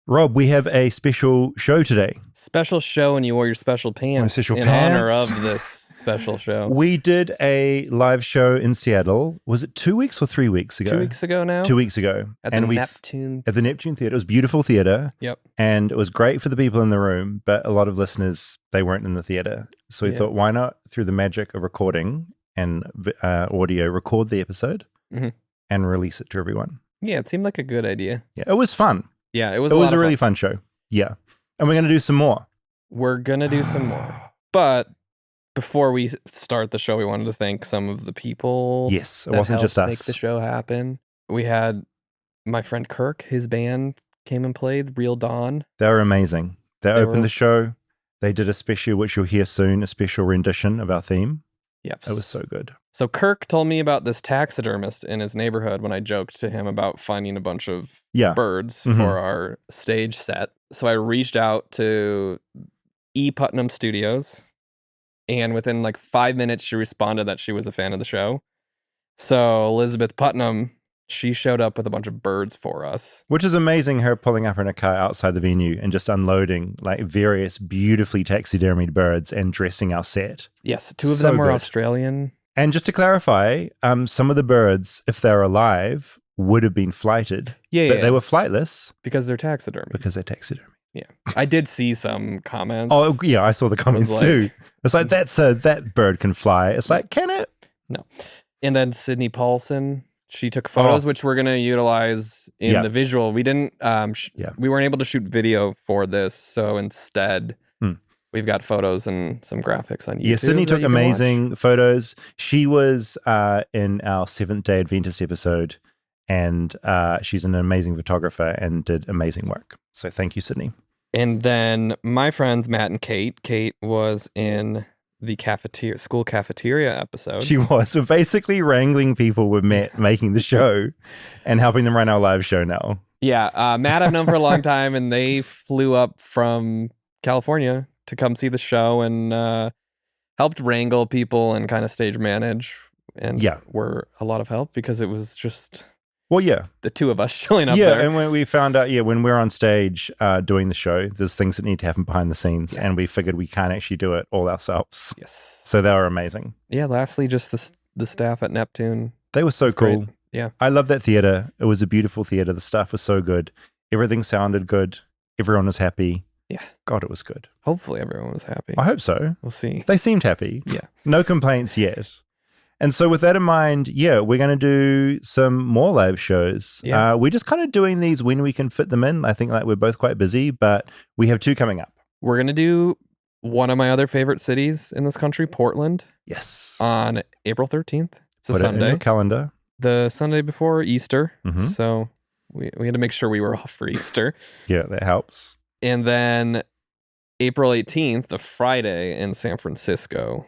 Rob, we have a special show today. Special show, and you wore your special pants honor of this special show. We did a live show in Seattle. Was it 2 weeks or 3 weeks ago? 2 weeks ago now? 2 weeks ago. At the Neptune Theatre. It was beautiful theatre. Yep. And it was great for the people in the room, but a lot of listeners, they weren't in the theatre. So we thought, why not, through the magic of recording and audio, record the episode and release it to everyone. Yeah, it seemed like a good idea. Yeah, it was fun. Yeah, it was a really fun show. Yeah. And we're going to do some more. We're going to do some more. But before we start the show, we wanted to thank some of the people. Yes, it wasn't just us. Make the show happen. We had my friend Kirk, his band came and played, Real Dawn. They were amazing. They opened the show. They did a special, which you'll hear soon, a special rendition of our theme. Yep. It was so good. So Kirk told me about this taxidermist in his neighborhood when I joked to him about finding a bunch of birds for our stage set. So I reached out to E. Putnam Studios, and within like 5 minutes, she responded that she was a fan of the show. So Elizabeth Putnam, she showed up with a bunch of birds for us. Which is amazing, her pulling up in a car outside the venue and just unloading like various beautifully taxidermied birds and dressing our set. Yes, two of them were Australian. And just to clarify, some of the birds, if they're alive, would have been flighted. But they were flightless. Because they're taxidermy. Yeah. I did see some comments. Oh, yeah, I saw the comments too. It's like, that bird can fly. It's like, can it? No. And then Sydney Paulsen, she took photos, which we're going to utilize in the visual. We didn't, we weren't able to shoot video for this. So instead, we've got photos and some graphics on YouTube. Yeah, Sydney took amazing photos. She was in our Seventh-day Adventist episode, and she's an amazing photographer and did amazing work. So thank you, Sydney. And then my friends, Matt and Kate. Kate was in the school cafeteria episode. She was. We're basically wrangling people with Matt making the show and helping them run our live show now. Yeah, Matt I've known for a long time, and they flew up from California to come see the show and helped wrangle people and kind of stage manage, and were a lot of help because it was just the two of us showing up there. And when we found out, when we're on stage doing the show, there's things that need to happen behind the scenes, and we figured we can't actually do it all ourselves. Yes. So they were amazing. Yeah, lastly, just the staff at Neptune. They were so cool. Great. Yeah. I love that theater. It was a beautiful theater. The staff was so good. Everything sounded good. Everyone was happy. Yeah. God, it was good. Hopefully everyone was happy. I hope so. We'll see. They seemed happy. Yeah. No complaints yet. And so with that in mind, we're going to do some more live shows. Yeah. We're just kind of doing these when we can fit them in. I think like we're both quite busy, but we have two coming up. We're going to do one of my other favorite cities in this country, Portland. Yes. On April 13th. It's a Put Sunday. It in your calendar. The Sunday before Easter. So we had to make sure we were off for Easter. Yeah, that helps. And then April 18th, a Friday in San Francisco.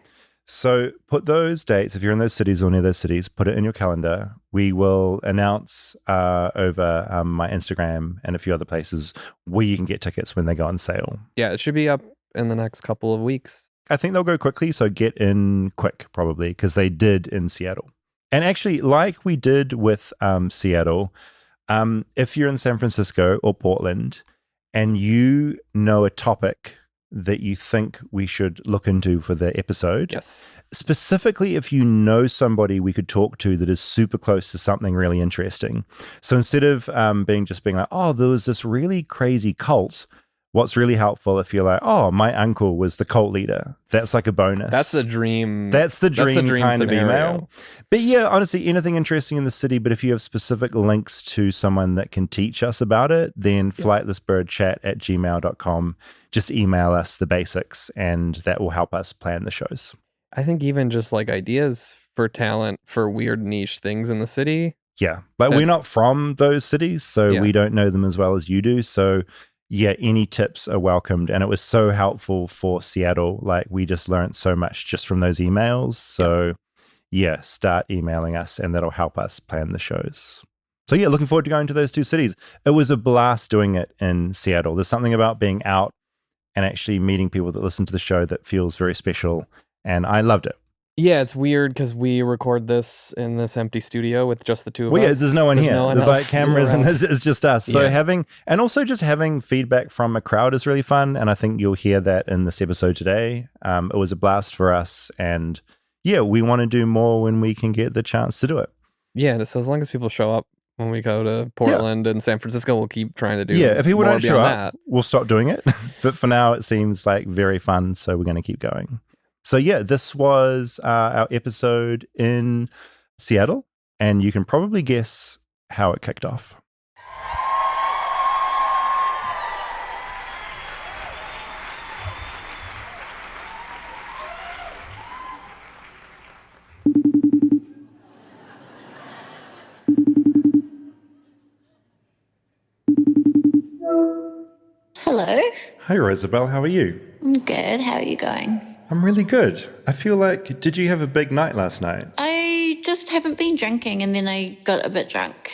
So put those dates, if you're in those cities or near those cities, put it in your calendar. We will announce over my Instagram and a few other places where you can get tickets when they go on sale. Yeah, it should be up in the next couple of weeks. I think they'll go quickly, so get in quick probably, because they did in Seattle. And actually, like we did with Seattle, if you're in San Francisco or Portland and you know a topic that you think we should look into for the episode. Yes. Specifically, if you know somebody we could talk to that is super close to something really interesting. So instead of being like, oh, there was this really crazy cult, what's really helpful if you're like, oh, my uncle was the cult leader. That's like a bonus. That's the dream. That's the dream kind scenario. Of email. But yeah, honestly, anything interesting in the city. But if you have specific links to someone that can teach us about it, then flightlessbirdchat@gmail.com. Just email us the basics and that will help us plan the shows. I think even just like ideas for talent for weird niche things in the city. Yeah. But we're not from those cities, so we don't know them as well as you do. So yeah, any tips are welcomed. And it was so helpful for Seattle. Like we just learned so much just from those emails. So yeah, start emailing us and that'll help us plan the shows. So yeah, looking forward to going to those two cities. It was a blast doing it in Seattle. There's something about being out and actually meeting people that listen to the show that feels very special. And I loved it. Yeah, it's weird because we record this in this empty studio with just the two of us. Yeah, there's no one here. There's like cameras and it's just us. So just having feedback from a crowd is really fun. And I think you'll hear that in this episode today. It was a blast for us. And yeah, we want to do more when we can get the chance to do it. Yeah, so as long as people show up when we go to Portland and San Francisco, we'll keep trying to do if people don't show up, we'll stop doing it. But for now, it seems like very fun. So we're going to keep going. So yeah, this was our episode in Seattle, and you can probably guess how it kicked off. Hello. Hi, Rosabelle. How are you? I'm good. How are you going? I'm really good. I feel like, did you have a big night last night? I just haven't been drinking, and then I got a bit drunk.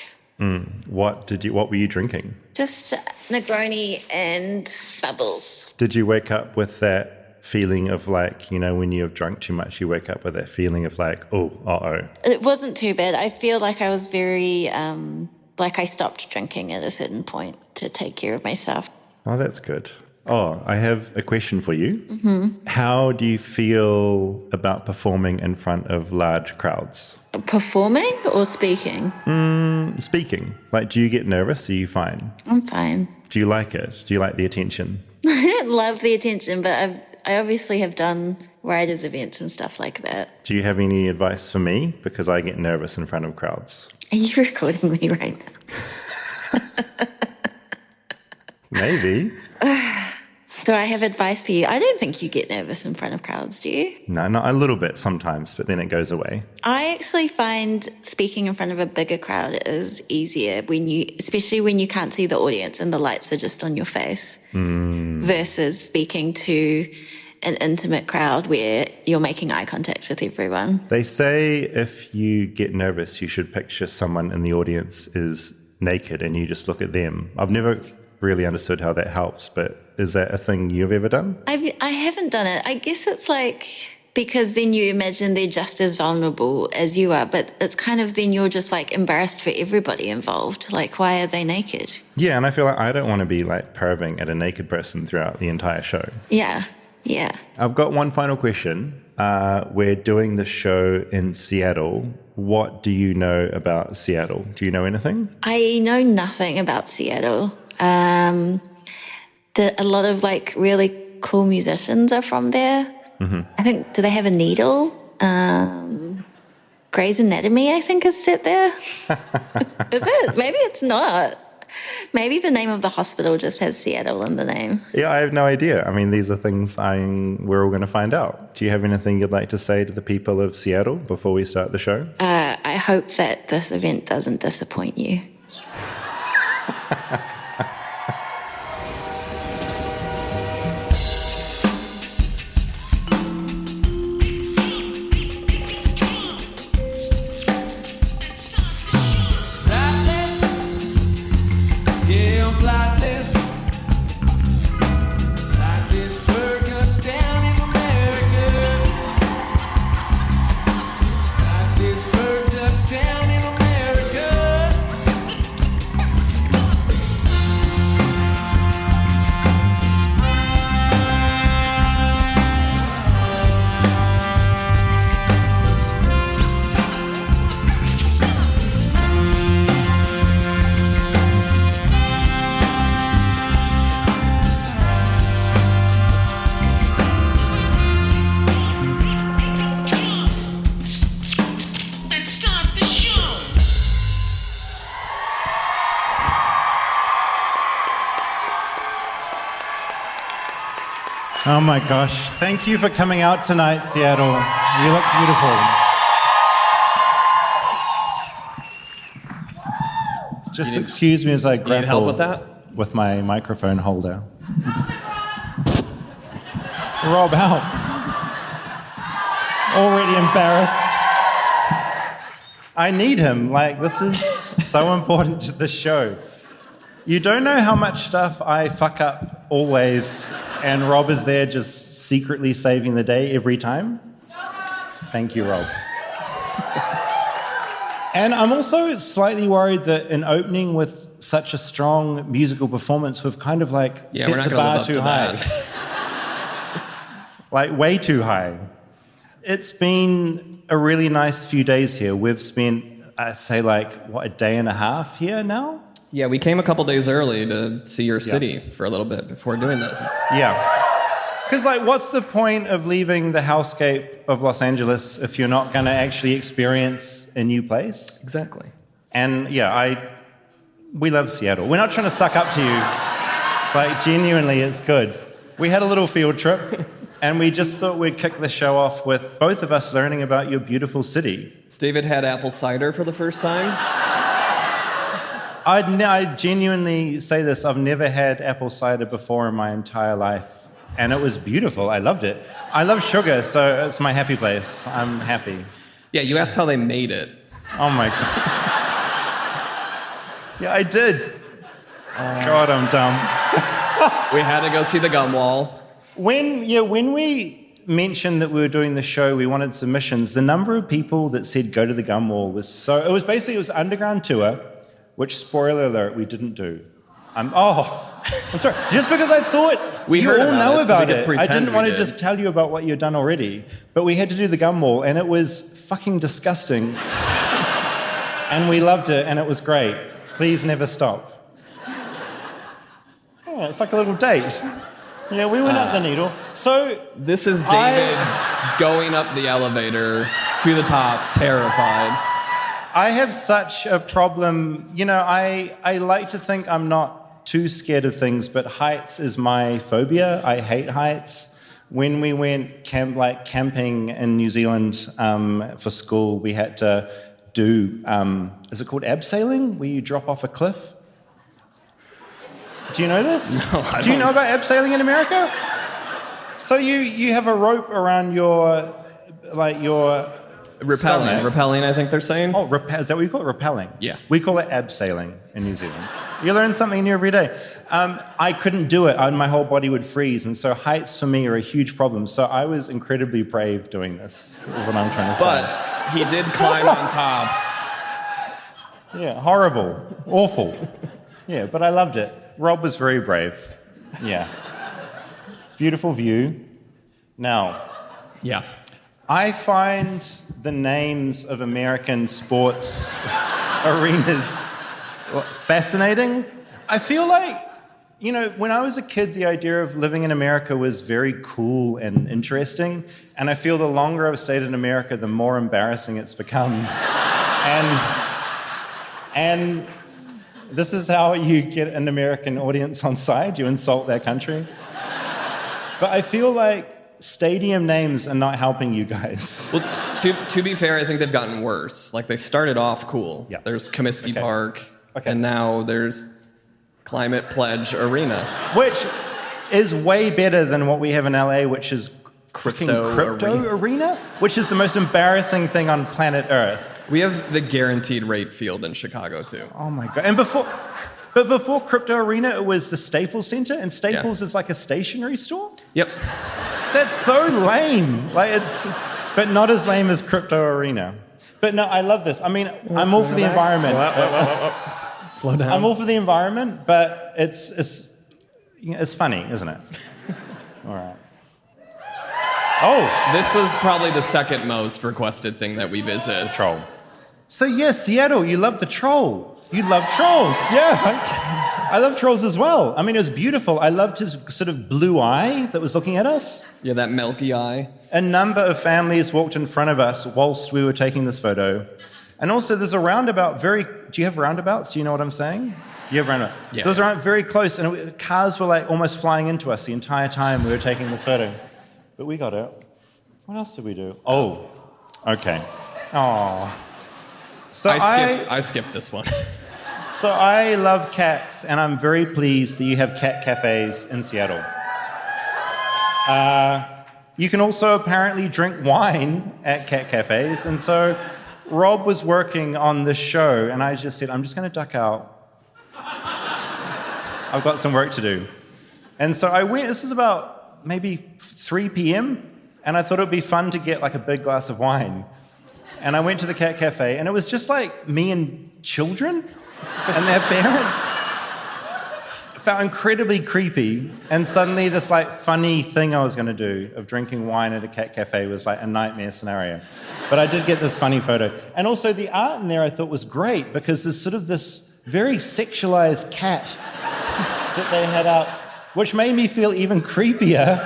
What were you drinking? Just Negroni and bubbles. Did you wake up with that feeling of like, when you have drunk too much, you wake up with that feeling of like, oh, uh-oh? It wasn't too bad. I feel like I was very, like I stopped drinking at a certain point to take care of myself. Oh, that's good. Oh, I have a question for you. Mm-hmm. How do you feel about performing in front of large crowds? Performing or speaking? Speaking. Like, do you get nervous? Are you fine? I'm fine. Do you like it? Do you like the attention? I don't love the attention, but I obviously have done writers' events and stuff like that. Do you have any advice for me? Because I get nervous in front of crowds. Are you recording me right now? Maybe. Do I have advice for you? I don't think you get nervous in front of crowds, do you? No, not a little bit sometimes, but then it goes away. I actually find speaking in front of a bigger crowd is easier especially when you can't see the audience and the lights are just on your face, versus speaking to an intimate crowd where you're making eye contact with everyone. They say if you get nervous, you should picture someone in the audience is naked and you just look at them. I've never really understood how that helps, but is that a thing you've ever done? I haven't done it. I guess it's like, because then you imagine they're just as vulnerable as you are, but it's kind of then you're just like embarrassed for everybody involved. Like, why are they naked? Yeah, and I feel like I don't want to be like perving at a naked person throughout the entire show. Yeah. I've got one final question. We're doing the show in Seattle. What do you know about Seattle? Do you know anything? I know nothing about Seattle. A lot of like really cool musicians are from there. Mm-hmm. I think, do they have a needle? Grey's Anatomy, I think, is set there. Is it? Maybe it's not. Maybe the name of the hospital just has Seattle in the name. Yeah, I have no idea. I mean, these are things we're all going to find out. Do you have anything you'd like to say to the people of Seattle before we start the show? I hope that this event doesn't disappoint you. Flightless bird cuts down in America. Flightless bird cuts down in America. Oh my gosh. Thank you for coming out tonight, Seattle. You look beautiful. Just excuse me as I grapple help with that? With my microphone holder. Rob, help. Already embarrassed. I need him. Like, this is so important to the show. You don't know how much stuff I fuck up always, and Rob is there just secretly saving the day every time. Thank you, Rob. And I'm also slightly worried that in opening with such a strong musical performance, we've kind of like set the bar too high. Like way too high. It's been a really nice few days here. We've spent, I say, a day and a half here now? Yeah, we came a couple days early to see your city for a little bit before doing this. Yeah. Because, what's the point of leaving the hellscape of Los Angeles if you're not going to actually experience a new place? Exactly. And, we love Seattle. We're not trying to suck up to you. It's genuinely, it's good. We had a little field trip, and we just thought we'd kick the show off with both of us learning about your beautiful city. David had apple cider for the first time. I genuinely say this. I've never had apple cider before in my entire life. And it was beautiful. I loved it. I love sugar, so it's my happy place. I'm happy. Yeah, you asked how they made it. Oh, my God. Yeah, I did. God, I'm dumb. We had to go see the gum wall. When we mentioned that we were doing the show, we wanted submissions, the number of people that said go to the gum wall was so... It was underground tour, which, spoiler alert, we didn't do. I'm sorry. Just because I thought you all know about it. I didn't want to just tell you about what you'd done already. But we had to do the gum wall, and it was fucking disgusting. And we loved it, and it was great. Please never stop. Yeah, it's like a little date. Yeah, we went up the needle. So this is David going up the elevator to the top, terrified. I have such a problem. I like to think I'm not too scared of things, but heights is my phobia. I hate heights. When we went camping in New Zealand for school, we had to do, is it called abseiling, where you drop off a cliff? Do you know this? No, I don't. Do you know about abseiling in America? So you have a rope around your Rappelling, I think they're saying. Oh, is that what you call it? Rappelling? Yeah. We call it abseiling in New Zealand. You learn something new every day. I couldn't do it. My whole body would freeze, and so heights for me are a huge problem. So I was incredibly brave doing this, is what I'm trying to say. But he did climb on top. Yeah, horrible. Awful. Yeah, but I loved it. Rob was very brave. Yeah. Beautiful view. Now. Yeah. I find the names of American sports arenas fascinating. I feel like, when I was a kid, the idea of living in America was very cool and interesting. And I feel the longer I've stayed in America, the more embarrassing it's become. And this is how you get an American audience on side. You insult their country. But I feel like stadium names are not helping you guys. Well, to be fair, I think they've gotten worse. They started off cool. Yeah. There's Comiskey Park, and now there's Climate Pledge Arena. Which is way better than what we have in LA, which is Crypto Arena, which is the most embarrassing thing on planet Earth. We have the guaranteed rate field in Chicago, too. Oh, my God. And before Crypto Arena, it was the Staples Center, and Staples is like a stationery store? Yep. That's so lame. But not as lame as Crypto Arena. But no, I love this. I mean, I'm all for the environment. Slow down. I'm all for the environment, but it's funny, isn't it? All right. Oh, this was probably the second most requested thing that we visit. The troll. So yes, Seattle, you love the troll. You love trolls. Yeah, I love trolls as well. I mean, it was beautiful. I loved his sort of blue eye that was looking at us. Yeah, that milky eye. A number of families walked in front of us whilst we were taking this photo. And also, there's a roundabout do you have roundabouts? Do you know what I'm saying? You have roundabout. Yeah. Those are very close, and cars were almost flying into us the entire time we were taking this photo. But we got it. What else did we do? Oh, okay. Oh. So I skipped this one. So I love cats, and I'm very pleased that you have cat cafes in Seattle. You can also apparently drink wine at cat cafes, and so Rob was working on this show, and I just said, I'm just going to duck out. I've got some work to do. And so I went, this is about maybe 3 p.m., And I thought it would be fun to get like a big glass of wine. And I went to the cat cafe, and it was just like me and children and their parents. It felt incredibly creepy. And suddenly this like funny thing I was going to do of drinking wine at a cat cafe was like a nightmare scenario. But I did get this funny photo. And also the art in there I thought was great because there's sort of this very sexualized cat that they had up, which made me feel even creepier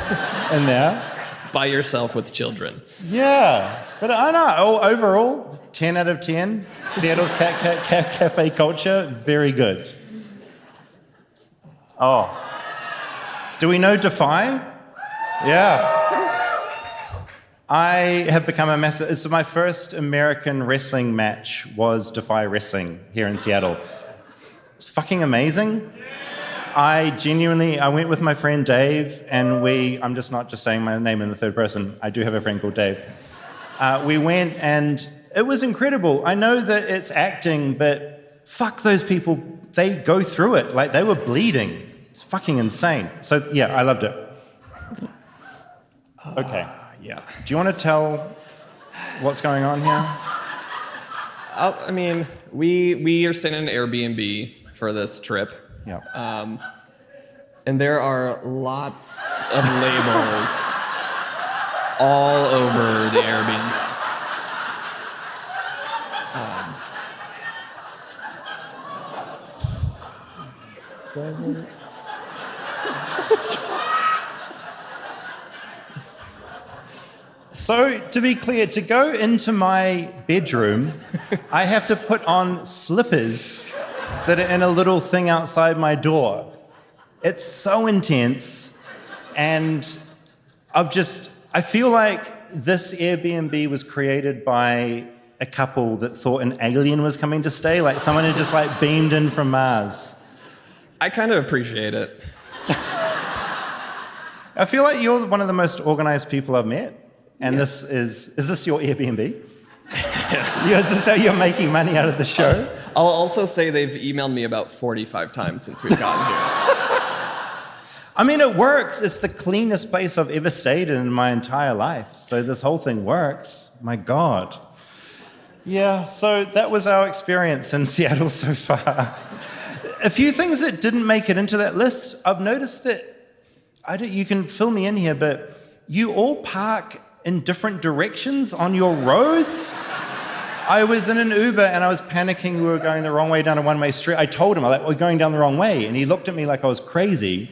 in there. By yourself with children. Yeah, but I know, overall, 10 out of 10. Seattle's cat cafe culture, very good. Oh. Do we know Defy? Yeah. I have become a massive... So my first American wrestling match was Defy Wrestling here in Seattle. It's fucking amazing. I went with my friend Dave, and I'm just not just saying my name in the third person. I do have a friend called Dave. We went, and it was incredible. I know that it's acting, but fuck those people. They go through it. Like, they were bleeding. It's fucking insane. So, yeah, I loved it. Okay. Yeah. Do you want to tell what's going on here? I mean, we are staying in an Airbnb for this trip. Yeah. And there are lots of labels all over the Airbnb. So, to be clear, to go into my bedroom, I have to put on slippers that are in a little thing outside my door. It's so intense, and I feel like this Airbnb was created by a couple that thought an alien was coming to stay, like someone had just like beamed in from Mars. I kind of appreciate it. I feel like you're one of the most organized people I've met, and yeah. Is this your Airbnb? Yeah. Is this how you're making money out of the show? I'll also say they've emailed me about 45 times since we've gotten here. I mean, it works. It's the cleanest place I've ever stayed in my entire life. So this whole thing works. My God. Yeah, so that was our experience in Seattle so far. A few things that didn't make it into that list. I've noticed that, you can fill me in here, but you all park in different directions on your roads. I was in an Uber and I was panicking. We were going the wrong way down a one-way street. I told him, we're going down the wrong way. And he looked at me like I was crazy.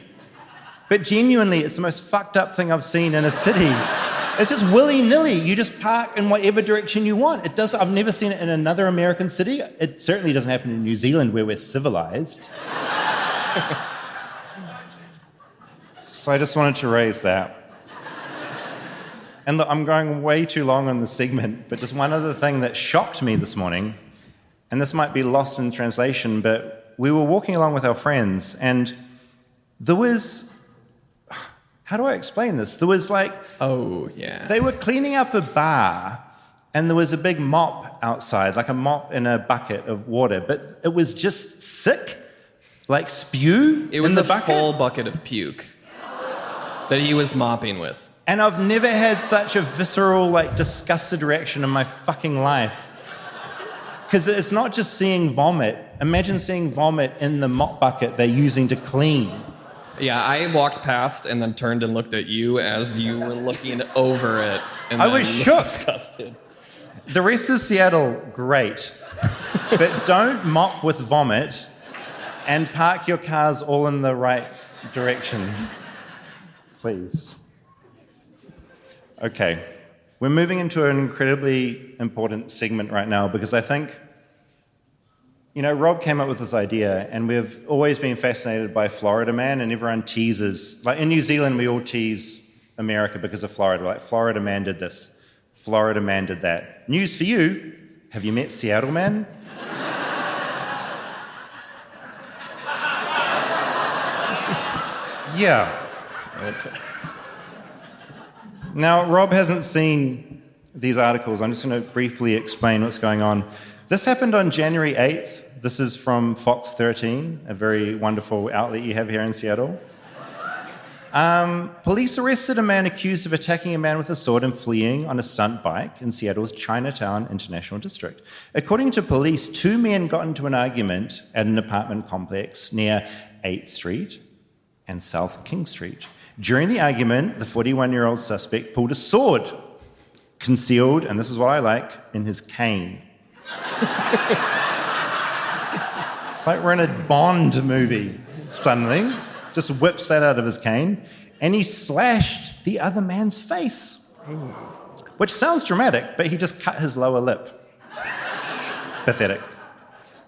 But genuinely, it's the most fucked up thing I've seen in a city. It's just willy-nilly. You just park in whatever direction you want. I've never seen it in another American city. It certainly doesn't happen in New Zealand where we're civilized. So I just wanted to raise that. And look, I'm going way too long on the segment, but just one other thing that shocked me this morning, and this might be lost in translation, but we were walking along with our friends, and there was... How do I explain this? There was like... Oh, yeah. They were cleaning up a bar, and there was a big mop outside, like a mop in a bucket of water, but it was just sick, like spew It was in the a bucket. full bucket of puke that he was mopping with. And I've never had such a visceral, like, disgusted reaction in my fucking life. Because it's not just seeing vomit. Imagine seeing vomit in the mop bucket they're using to clean. Yeah, I walked past and then turned and looked at you as you were looking over it. And I was shook. Disgusted. The rest of Seattle, great. But don't mop with vomit and park your cars all in the right direction. Please. Okay. We're moving into an incredibly important segment right now because I think, Rob came up with this idea, and we've always been fascinated by Florida Man, and everyone teases. Like in New Zealand, we all tease America because of Florida. Like, Florida Man did this. Florida Man did that. News for you. Have you met Seattle Man? Yeah. Now, Rob hasn't seen these articles. I'm just going to briefly explain what's going on. This happened on January 8th. This is from Fox 13, a very wonderful outlet you have here in Seattle. Police arrested a man accused of attacking a man with a sword and fleeing on a stunt bike in Seattle's Chinatown International District. According to police, 2 men got into an argument at an apartment complex near 8th Street and South King Street. During the argument, the 41-year-old suspect pulled a sword, concealed, and this is what I like, in his cane. It's like we're in a Bond movie suddenly. Just whips that out of his cane, and he slashed the other man's face. Ooh. Which sounds dramatic, but he just cut his lower lip. Pathetic.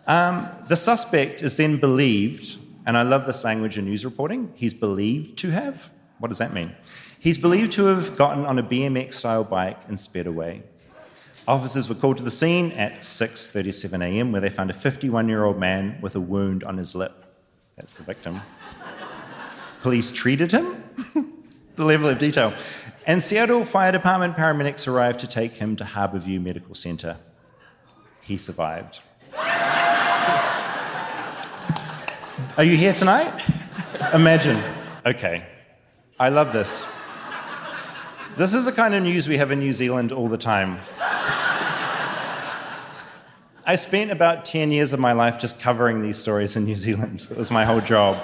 The suspect is then believed, and I love this language in news reporting, he's believed to have. What does that mean? He's believed to have gotten on a BMX-style bike and sped away. Officers were called to the scene at 6:37 a.m., where they found a 51-year-old man with a wound on his lip. That's the victim. Police treated him, the level of detail, and Seattle Fire Department paramedics arrived to take him to Harborview Medical Center. He survived. Are you here tonight? Imagine. Okay, I love this. This is the kind of news we have in New Zealand all the time. I spent about 10 years of my life just covering these stories in New Zealand. It was my whole job.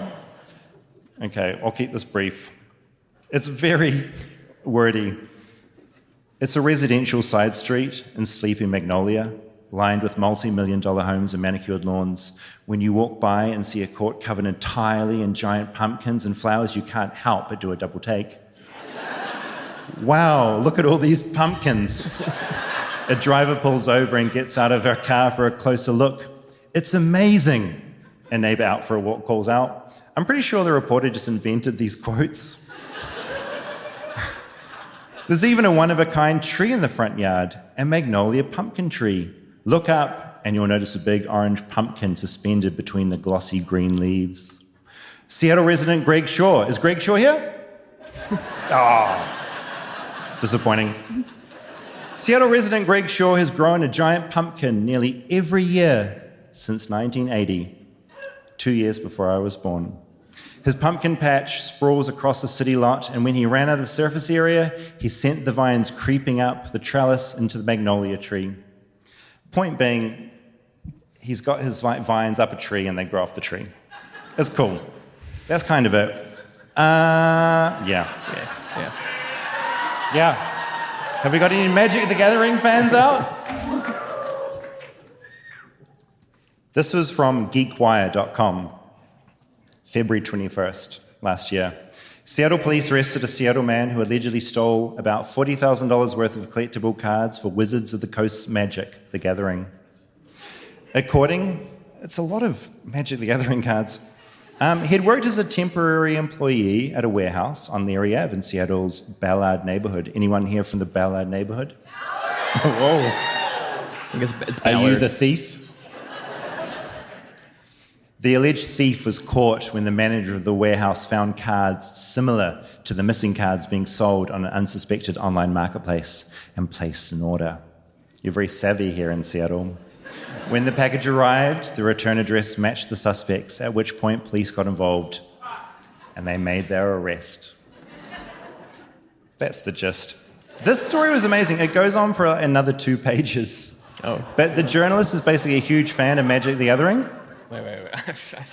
Okay, I'll keep this brief. It's very wordy. It's a residential side street in sleepy Magnolia, lined with multi-million-dollar homes and manicured lawns. When you walk by and see a court covered entirely in giant pumpkins and flowers, you can't help but do a double take. Wow, look at all these pumpkins. A driver pulls over and gets out of her car for a closer look. It's amazing. A neighbor out for a walk calls out. I'm pretty sure the reporter just invented these quotes. There's even a one-of-a-kind tree in the front yard, a magnolia pumpkin tree. Look up and you'll notice a big orange pumpkin suspended between the glossy green leaves. Seattle resident Greg Shaw. Is Greg Shaw here? Disappointing. Seattle resident Greg Shaw has grown a giant pumpkin nearly every year since 1980, 2 years before I was born. His pumpkin patch sprawls across the city lot, and when he ran out of surface area, he sent the vines creeping up the trellis into the magnolia tree. Point being, he's got his vines up a tree and they grow off the tree. It's cool. That's kind of it. Yeah. Have we got any Magic the Gathering fans out? This was from geekwire.com, February 21st, last year. Seattle police arrested a Seattle man who allegedly stole about $40,000 worth of collectible cards for Wizards of the Coast's Magic the Gathering. It's a lot of Magic the Gathering cards. He'd worked as a temporary employee at a warehouse on Leary Ave in Seattle's Ballard neighborhood. Anyone here from the Ballard neighborhood? Whoa. I think it's Ballard. Are you the thief? The alleged thief was caught when the manager of the warehouse found cards similar to the missing cards being sold on an unsuspected online marketplace and placed an order. You're very savvy here in Seattle. When the package arrived, the return address matched the suspects, at which point police got involved and they made their arrest. That's the gist. This story was amazing. It goes on for another 2 pages. Oh. But the journalist is basically a huge fan of Magic the Gathering. Wait.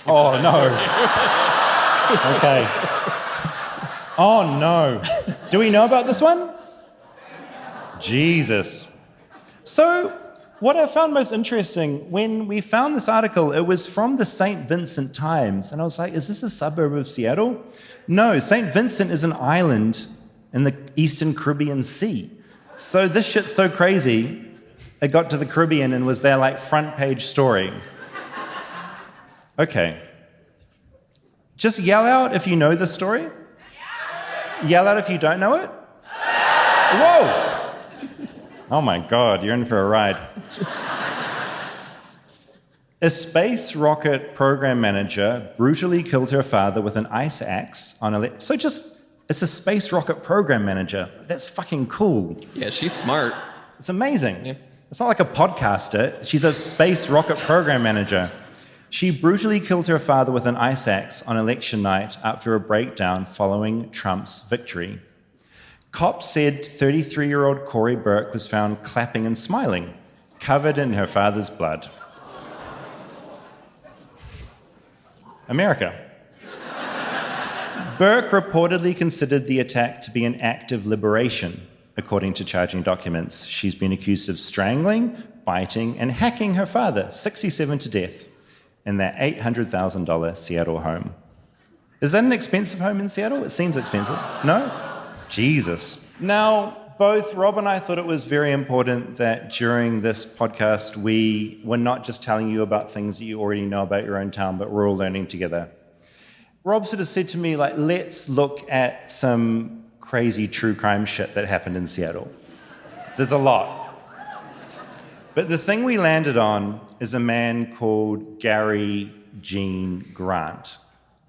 Oh, no. Okay. Oh, no. Do we know about this one? Jesus. So, what I found most interesting, when we found this article, it was from the St. Vincent Times. And I was like, is this a suburb of Seattle? No, St. Vincent is an island in the Eastern Caribbean Sea. So this shit's so crazy, it got to the Caribbean and was their like front page story. Okay. Just yell out if you know the story. Yell out if you don't know it. Whoa! Oh my God, you're in for a ride. A space rocket program manager brutally killed her father with an ice axe on a... it's a space rocket program manager. That's fucking cool. Yeah, she's smart. It's amazing. Yeah. It's not like a podcaster. She's a space rocket program manager. She brutally killed her father with an ice axe on election night after a breakdown following Trump's victory. Cops said 33-year-old Corey Burke was found clapping and smiling, covered in her father's blood. America. Burke reportedly considered the attack to be an act of liberation, according to charging documents. She's been accused of strangling, biting, and hacking her father, 67, to death in their $800,000 Seattle home. Is that an expensive home in Seattle? It seems expensive. No? Jesus. Now, both Rob and I thought it was very important that during this podcast we were not just telling you about things that you already know about your own town, but we're all learning together. Rob sort of said to me, like, let's look at some crazy true crime shit that happened in Seattle. There's a lot. But the thing we landed on is a man called Gary Gene Grant.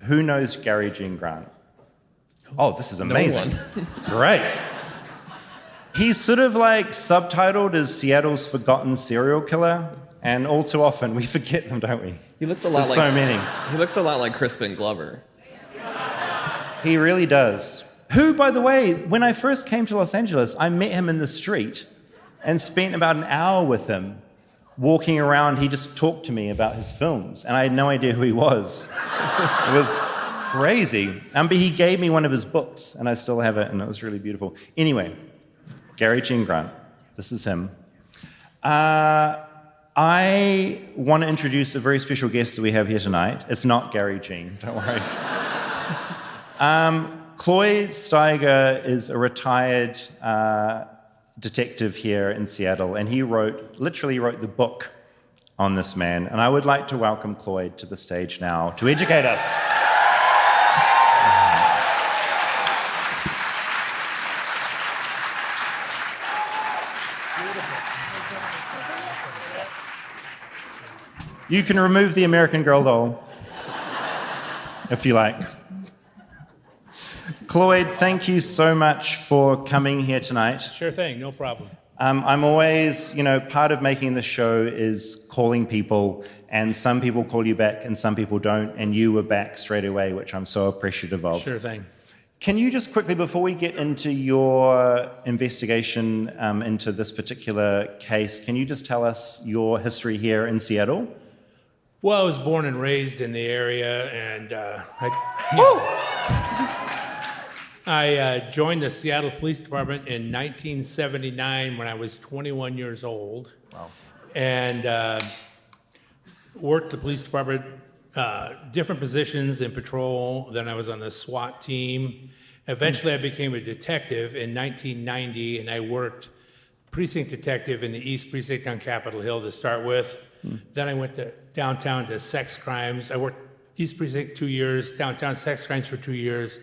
Who knows Gary Gene Grant? Oh, this is amazing. No one. Great. He's sort of like subtitled as Seattle's forgotten serial killer, and all too often we forget them, don't we? He looks a lot There's so many. He looks a lot like Crispin Glover. He really does. Who, by the way, when I first came to Los Angeles, I met him in the street and spent about an hour with him walking around. He just talked to me about his films, and I had no idea who he was. It was crazy. But he gave me one of his books, and I still have it, and it was really beautiful. Anyway, Gary Gene Grant. This is him. I want to introduce a very special guest that we have here tonight. It's not Gary Gene, don't worry. Cloyd Steiger is a retired detective here in Seattle, and he literally wrote the book on this man. And I would like to welcome Cloyd to the stage now to educate us. You can remove the American Girl doll, if you like. Cloyd, thank you so much for coming here tonight. Sure thing, no problem. I'm always, part of making this show is calling people, and some people call you back and some people don't, and you were back straight away, which I'm so appreciative of. Sure thing. Can you just quickly, before we get into your investigation into this particular case, can you just tell us your history here in Seattle? Well, I was born and raised in the area, and I joined the Seattle Police Department in 1979 when I was 21 years old. Wow. And worked the police department, different positions in patrol. Then I was on the SWAT team. Eventually, I became a detective in 1990, and I worked precinct detective in the East Precinct on Capitol Hill to start with. Then I went to downtown to sex crimes. I worked East Precinct 2 years, downtown sex crimes for 2 years,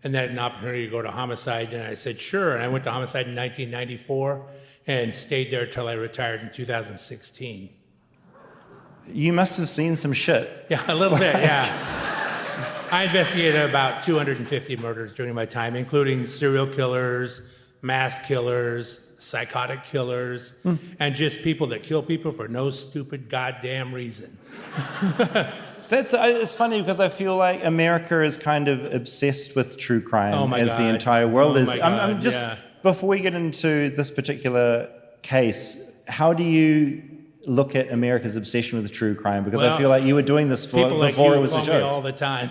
and then had an opportunity to go to homicide. And I said, sure. And I went to homicide in 1994 and stayed there till I retired in 2016. You must have seen some shit. Yeah, a little bit, yeah. I investigated about 250 murders during my time, including serial killers, mass killers, psychotic killers, and just people that kill people for no stupid goddamn reason. It's funny because I feel like America is kind of obsessed with true crime the entire world is. I'm just, before we get into this particular case, how do you look at America's obsession with true crime? Because I feel like you were doing this before it was a show. People like you call me all the time.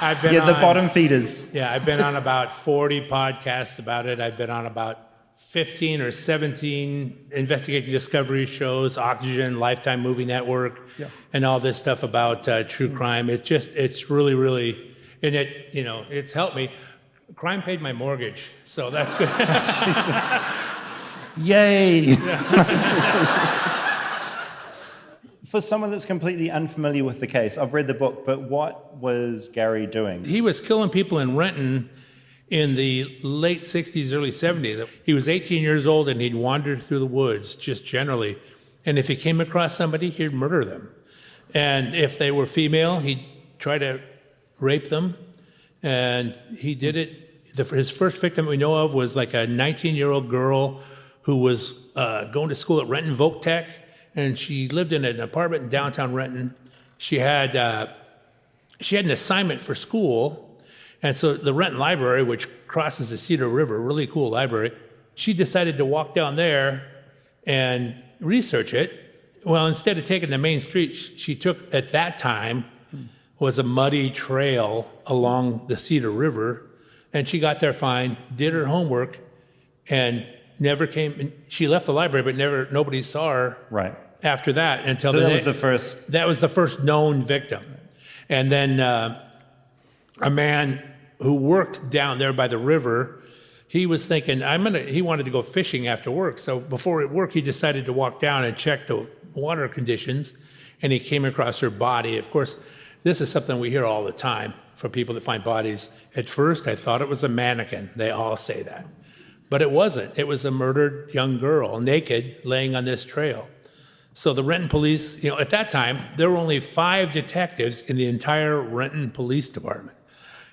I've been the bottom feeders. Yeah, I've been on about 40 podcasts about it. I've been on about 15 or 17 investigation discovery shows, Oxygen, Lifetime Movie Network, and all this stuff about true crime. It's really, really, and it's helped me. Crime paid my mortgage, so that's good. Yay! For someone that's completely unfamiliar with the case, I've read the book, but what was Gary doing? He was killing people in Renton in the late 60s, early 70s. He was 18 years old, and he'd wander through the woods, just generally. And if he came across somebody, he'd murder them. And if they were female, he'd try to rape them. And he did it. His first victim we know of was like a 19-year-old girl who was going to school at Renton Voc Tech, and she lived in an apartment in downtown Renton. She had an assignment for school, and so the Renton Library, which crosses the Cedar River, really cool library, she decided to walk down there and research it. Well, instead of taking the main street, she took, at that time, was a muddy trail along the Cedar River, and she got there fine, did her homework, and never came. She left the library, but nobody saw her after that until that was the first. That was the first known victim, and then a man who worked down there by the river. He was thinking, he wanted to go fishing after work. So before work, he decided to walk down and check the water conditions, and he came across her body. Of course, this is something we hear all the time from people that find bodies. At first, I thought it was a mannequin. They all say that. But it wasn't. It was a murdered young girl, naked, laying on this trail. So the Renton police, at that time, there were only 5 detectives in the entire Renton Police Department.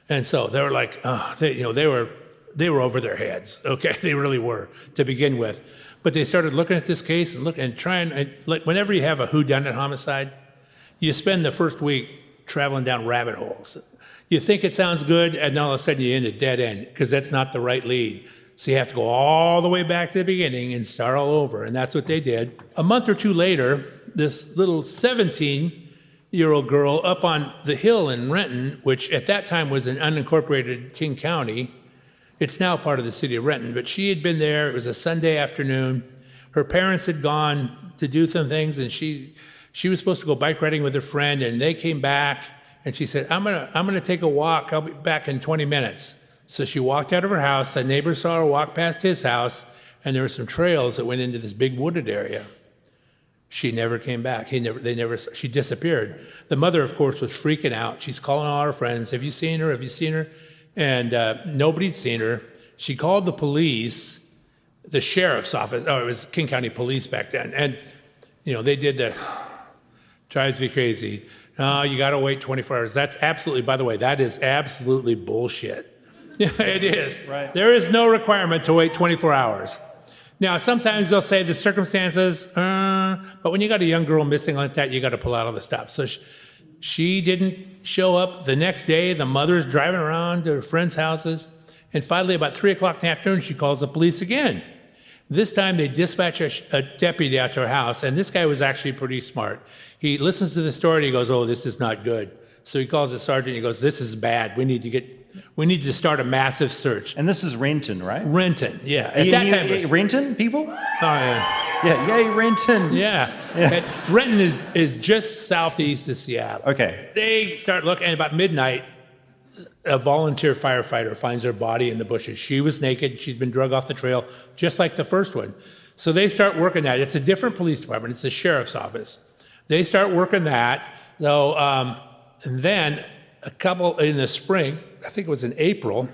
And so they were like, they were over their heads. Okay, they really were to begin with. But they started looking at this case and trying. Whenever you have a whodunit homicide, you spend the first week traveling down rabbit holes. You think it sounds good, and all of a sudden you end a dead end because that's not the right lead. So you have to go all the way back to the beginning and start all over, and that's what they did. A month or two later, this little 17-year-old girl up on the hill in Renton, which at that time was in unincorporated King County. It's now part of the city of Renton, but she had been there. It was a Sunday afternoon. Her parents had gone to do some things, and she was supposed to go bike riding with her friend, and they came back, and she said, I'm gonna take a walk. I'll be back in 20 minutes. So she walked out of her house. The neighbor saw her walk past his house, and there were some trails that went into this big wooded area. She never came back. She disappeared. The mother, of course, was freaking out. She's calling all her friends. Have you seen her? Have you seen her? And nobody'd seen her. She called the police, the sheriff's office. Oh, it was King County Police back then. And, they did the, drives me crazy. Oh, you got to wait 24 hours. That's absolutely, by the way, that is absolutely bullshit. Yeah, it is. Right. There is no requirement to wait 24 hours. Now, sometimes they'll say the circumstances, but when you got a young girl missing like that, you got to pull out all the stops. So she didn't show up the next day. The mother's driving around to her friends' houses. And finally, about 3 o'clock in the afternoon, she calls the police again. This time, they dispatch a deputy out to her house. And this guy was actually pretty smart. He listens to the story and he goes, oh, this is not good. So he calls the sergeant and he goes, this is bad. We need to start a massive search. And this is Renton, right? Renton, yeah. At that time, Renton people? Oh, yeah. Yeah, yay, Renton. Yeah. Renton is just southeast of Seattle. Okay. They start looking, and about midnight, a volunteer firefighter finds her body in the bushes. She was naked. She's been drug off the trail, just like the first one. So they start working that. It's a different police department. It's the sheriff's office. They start working that. So, and then a couple in the spring, I think it was in April,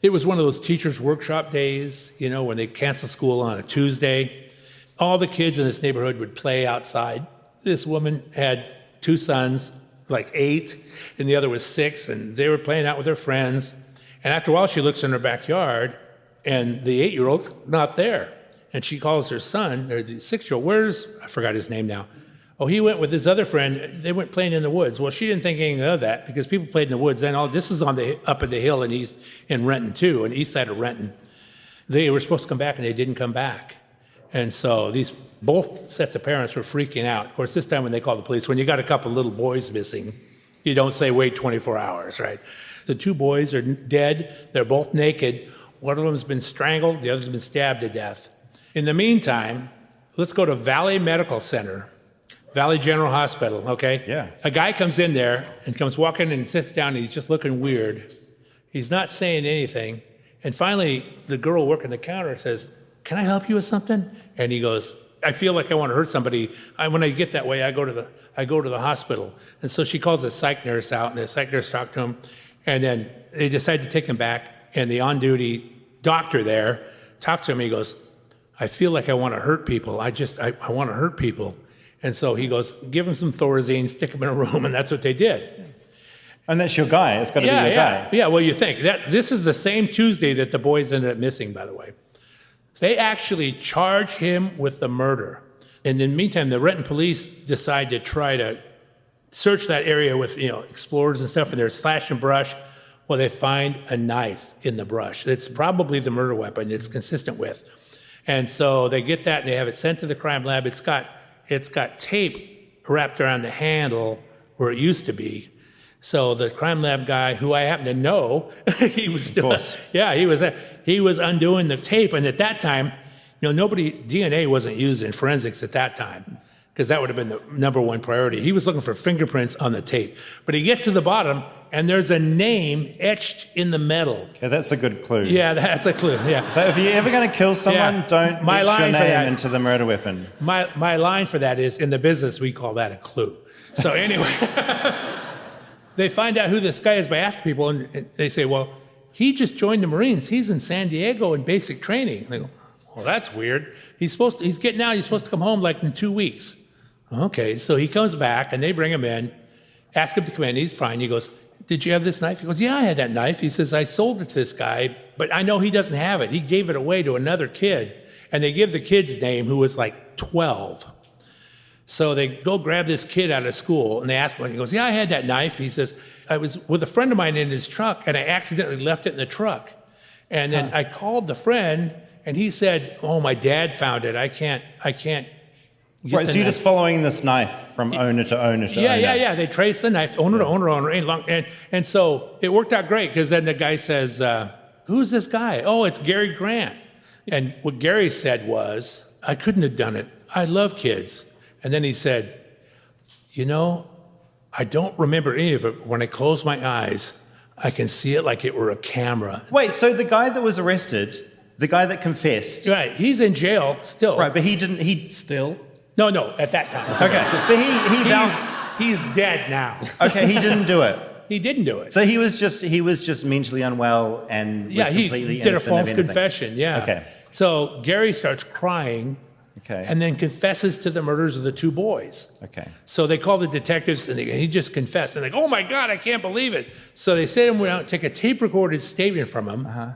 it was one of those teachers' workshop days, when they cancel school on a Tuesday. All the kids in this neighborhood would play outside. This woman had 2 sons, like 8, and the other was 6, and they were playing out with their friends. And after a while, she looks in her backyard, and the 8-year-old's not there. And she calls her son, or the 6-year-old, I forgot his name now. Oh, he went with his other friend. They went playing in the woods. Well, she didn't think anything of that because people played in the woods. Then this is up at the hill in Renton too, on the east side of Renton. They were supposed to come back and they didn't come back. And so both sets of parents were freaking out. Of course, this time when they call the police, when you got a couple little boys missing, you don't say wait 24 hours, right? The 2 boys are dead. They're both naked. One of them's been strangled. The other's been stabbed to death. In the meantime, let's go to Valley Medical Center. Valley General Hospital, okay? Yeah. A guy comes in there and comes walking and sits down and he's just looking weird. He's not saying anything. And finally, the girl working the counter says, can I help you with something? And he goes, I feel like I want to hurt somebody. When I get that way, I go to the hospital. And so she calls a psych nurse out, and the psych nurse talked to him. And then they decide to take him back. And the on-duty doctor there talks to him. He goes, I feel like I want to hurt people. I want to hurt people. And so he goes, give him some Thorazine, stick him in a room, and that's what they did. And that's your guy. It's got to be your guy. Yeah, well, you think. This is the same Tuesday that the boys ended up missing, by the way. They actually charge him with the murder. And in the meantime, the Renton police decide to try to search that area with, explorers and stuff, and they're slashing brush. Well, they find a knife in the brush. It's probably the murder weapon it's consistent with. And so they get that and they have it sent to the crime lab. It's got tape wrapped around the handle where it used to be. So the crime lab guy, who I happen to know, he was still, he was undoing the tape. And at that time, DNA wasn't used in forensics at that time, because that would have been the number one priority. He was looking for fingerprints on the tape. But he gets to the bottom, and there's a name etched in the metal. Yeah, that's a good clue. Yeah, that's a clue, yeah. So if you're ever going to kill someone, don't etch your name into the murder weapon. My line for that is, in the business, we call that a clue. So anyway, they find out who this guy is by asking people, and they say, well, he just joined the Marines. He's in San Diego in basic training. And they go, well, that's weird. He's getting out. He's supposed to come home like in 2 weeks. Okay, so he comes back, and they bring him in, ask him to come in. He's fine. He goes, did you have this knife? He goes, yeah, I had that knife. He says, I sold it to this guy, but I know he doesn't have it. He gave it away to another kid, and they give the kid's name, who was like 12. So they go grab this kid out of school, and they ask him, and he goes, yeah, I had that knife. He says, I was with a friend of mine in his truck, and I accidentally left it in the truck. And then I called the friend, and he said, oh, my dad found it. I can't Right, so you're just following this knife from owner to owner to owner. Yeah. They trace the knife, owner to owner. And so it worked out great, because then the guy says, who's this guy? Oh, it's Gary Grant. And what Gary said was, I couldn't have done it. I love kids. And then he said, I don't remember any of it. When I close my eyes, I can see it like it were a camera. Wait, so the guy that was arrested, the guy that confessed. Right, he's in jail still. Right, but he still? No, at that time. Okay, but he's dead now. Okay, he didn't do it. He didn't do it. So he was just mentally unwell and was completely he did a innocent false of anything. confession. Yeah. Okay. So Gary starts crying. Okay. And then confesses to the murders of the two boys. Okay. So they call the detectives, and he just confessed. And they go, oh, my God, I can't believe it. So they say to him, take a tape-recorded statement from him. Uh-huh.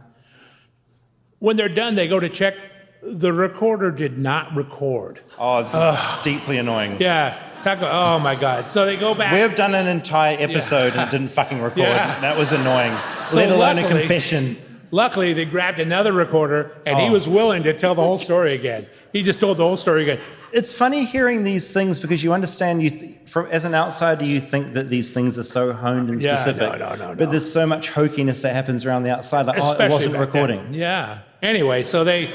When they're done, they go to check. The recorder did not record. Oh, it's deeply annoying. Yeah. Oh, my God. So they go back. We've done an entire episode and didn't fucking record. Yeah. That was annoying. So let alone a confession. Luckily, they grabbed another recorder, and he was willing to tell the whole story again. He just told the whole story again. It's funny hearing these things, because you understand, as an outsider, you think that these things are so honed and specific. No. But there's so much hokiness that happens around the outside. Like, it wasn't recording. Then. Yeah. Anyway, so they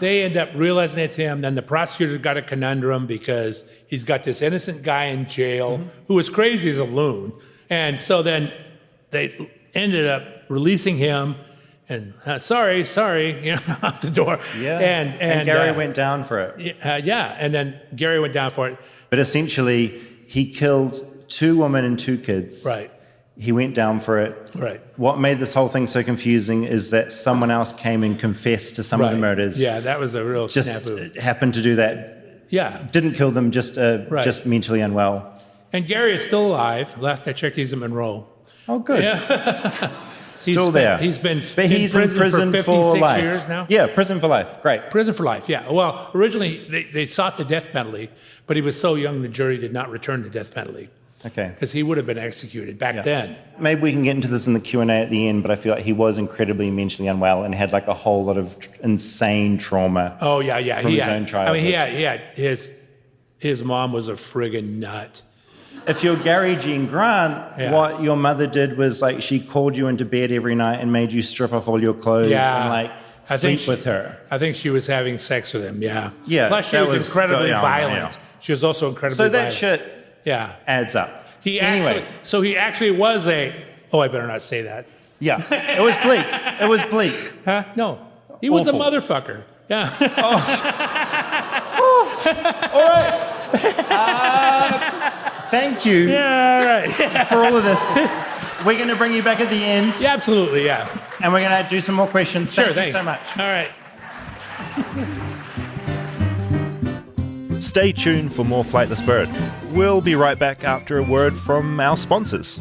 end up realizing it's him. Then the prosecutor's got a conundrum, because he's got this innocent guy in jail who is crazy as a loon. And so then they ended up releasing him. And sorry, out the door. Yeah. And Gary went down for it. And then Gary went down for it. But essentially, he killed 2 women and 2 kids. Right. He went down for it. Right. What made this whole thing so confusing is that someone else came and confessed to some of the murders. Yeah, that was a real snafu. Happened to do that. Yeah. Didn't kill them, just mentally unwell. And Gary is still alive. Last I checked, he's in Monroe. Oh, good. Yeah. Still there. He's been in prison for 56 life. years now. Yeah, prison for life. Great. Prison for life, yeah. Well, originally they sought the death penalty, but he was so young the jury did not return the death penalty. Okay. Because he would have been executed back then. Maybe we can get into this in the Q&A at the end, but I feel like he was incredibly mentally unwell and had like a whole lot of insane trauma. Oh, yeah. From his own childhood. I mean, he had his mom was a friggin' nut. If you're Gary Jean Grant, what your mother did was like she called you into bed every night and made you strip off all your clothes and like sleep with her. I think she was having sex with him, yeah. Plus she was incredibly violent. Yeah. She was also incredibly violent. So that shit adds up. He actually was I better not say that. Yeah, it was bleak. It was bleak. Huh? No, he was a motherfucker. Yeah. All right. Thank you for all of this. We're going to bring you back at the end. Yeah, absolutely, yeah. And we're going to do some more questions. Sure, Thank you so much. All right. Stay tuned for more Flightless Bird. We'll be right back after a word from our sponsors.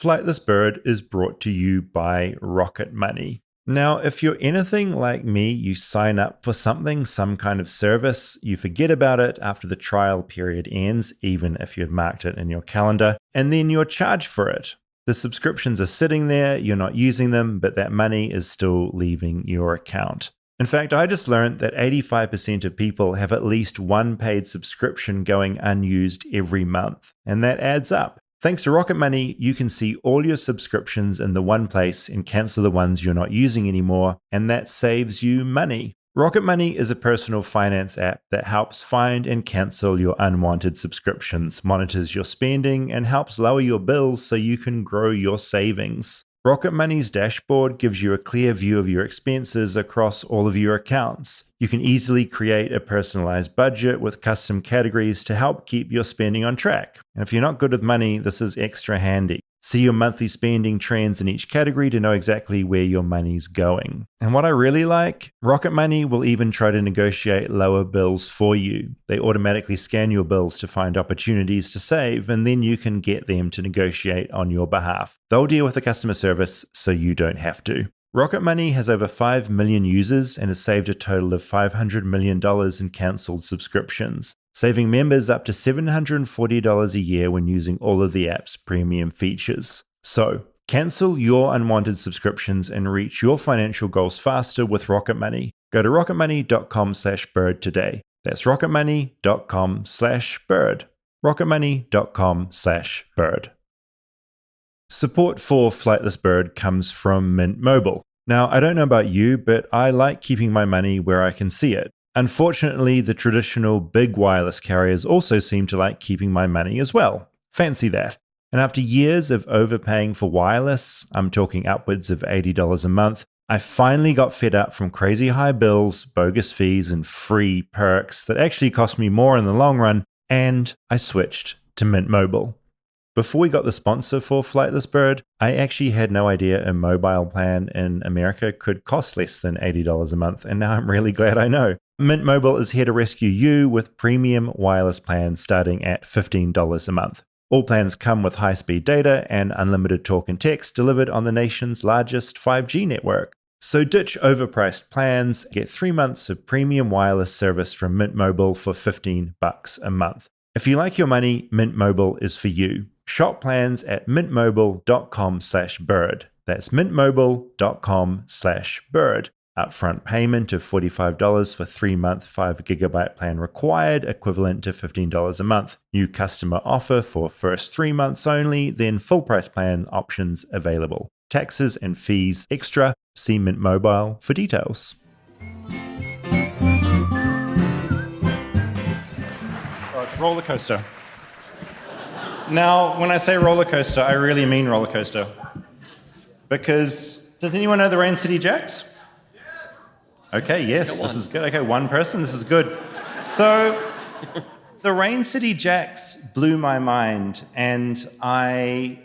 Flightless Bird is brought to you by Rocket Money. Now, if you're anything like me, you sign up for something, some kind of service, you forget about it after the trial period ends, even if you'd marked it in your calendar, and then you're charged for it. The subscriptions are sitting there, you're not using them, but that money is still leaving your account. In fact, I just learned that 85% of people have at least one paid subscription going unused every month, and that adds up. Thanks to Rocket Money, you can see all your subscriptions in the one place and cancel the ones you're not using anymore, and that saves you money. Rocket Money is a personal finance app that helps find and cancel your unwanted subscriptions, monitors your spending, and helps lower your bills so you can grow your savings. Rocket Money's dashboard gives you a clear view of your expenses across all of your accounts. You can easily create a personalized budget with custom categories to help keep your spending on track. And if you're not good with money, this is extra handy. See your monthly spending trends in each category to know exactly where your money's going. And what I really like, Rocket Money will even try to negotiate lower bills for you. They automatically scan your bills to find opportunities to save, and then you can get them to negotiate on your behalf. They'll deal with the customer service so you don't have to. Rocket Money has over 5 million users and has saved a total of $500 million in cancelled subscriptions, saving members up to $740 a year when using all of the app's premium features. So, cancel your unwanted subscriptions and reach your financial goals faster with Rocket Money. Go to rocketmoney.com/bird today. That's rocketmoney.com/bird. rocketmoney.com/bird. Support for Flightless Bird comes from Mint Mobile. Now, I don't know about you, but I like keeping my money where I can see it. Unfortunately, the traditional big wireless carriers also seem to like keeping my money as well. Fancy that. And after years of overpaying for wireless, I'm talking upwards of $80 a month, I finally got fed up from crazy high bills, bogus fees, and free perks that actually cost me more in the long run, and I switched to Mint Mobile. Before we got the sponsor for Flightless Bird, I actually had no idea a mobile plan in America could cost less than $80 a month, and now I'm really glad I know. Mint Mobile is here to rescue you with premium wireless plans starting at $15 a month. All plans come with high-speed data and unlimited talk and text delivered on the nation's largest 5G network. So ditch overpriced plans, get 3 months of premium wireless service from Mint Mobile for $15 a month. If you like your money, Mint Mobile is for you. Shop plans at mintmobile.com/bird. That's mintmobile.com/bird. Upfront payment of $45 for 3-month 5GB plan required, equivalent to $15 a month. New customer offer for first 3 months only, then full price plan options available. Taxes and fees extra. See Mint Mobile for details. Roller coaster. Now, when I say roller coaster, I really mean roller coaster. Because, does anyone know the Rain City Jacks? Okay, yes, this is good. Okay, one person, this is good. So, the Rain City Jacks blew my mind, and I'm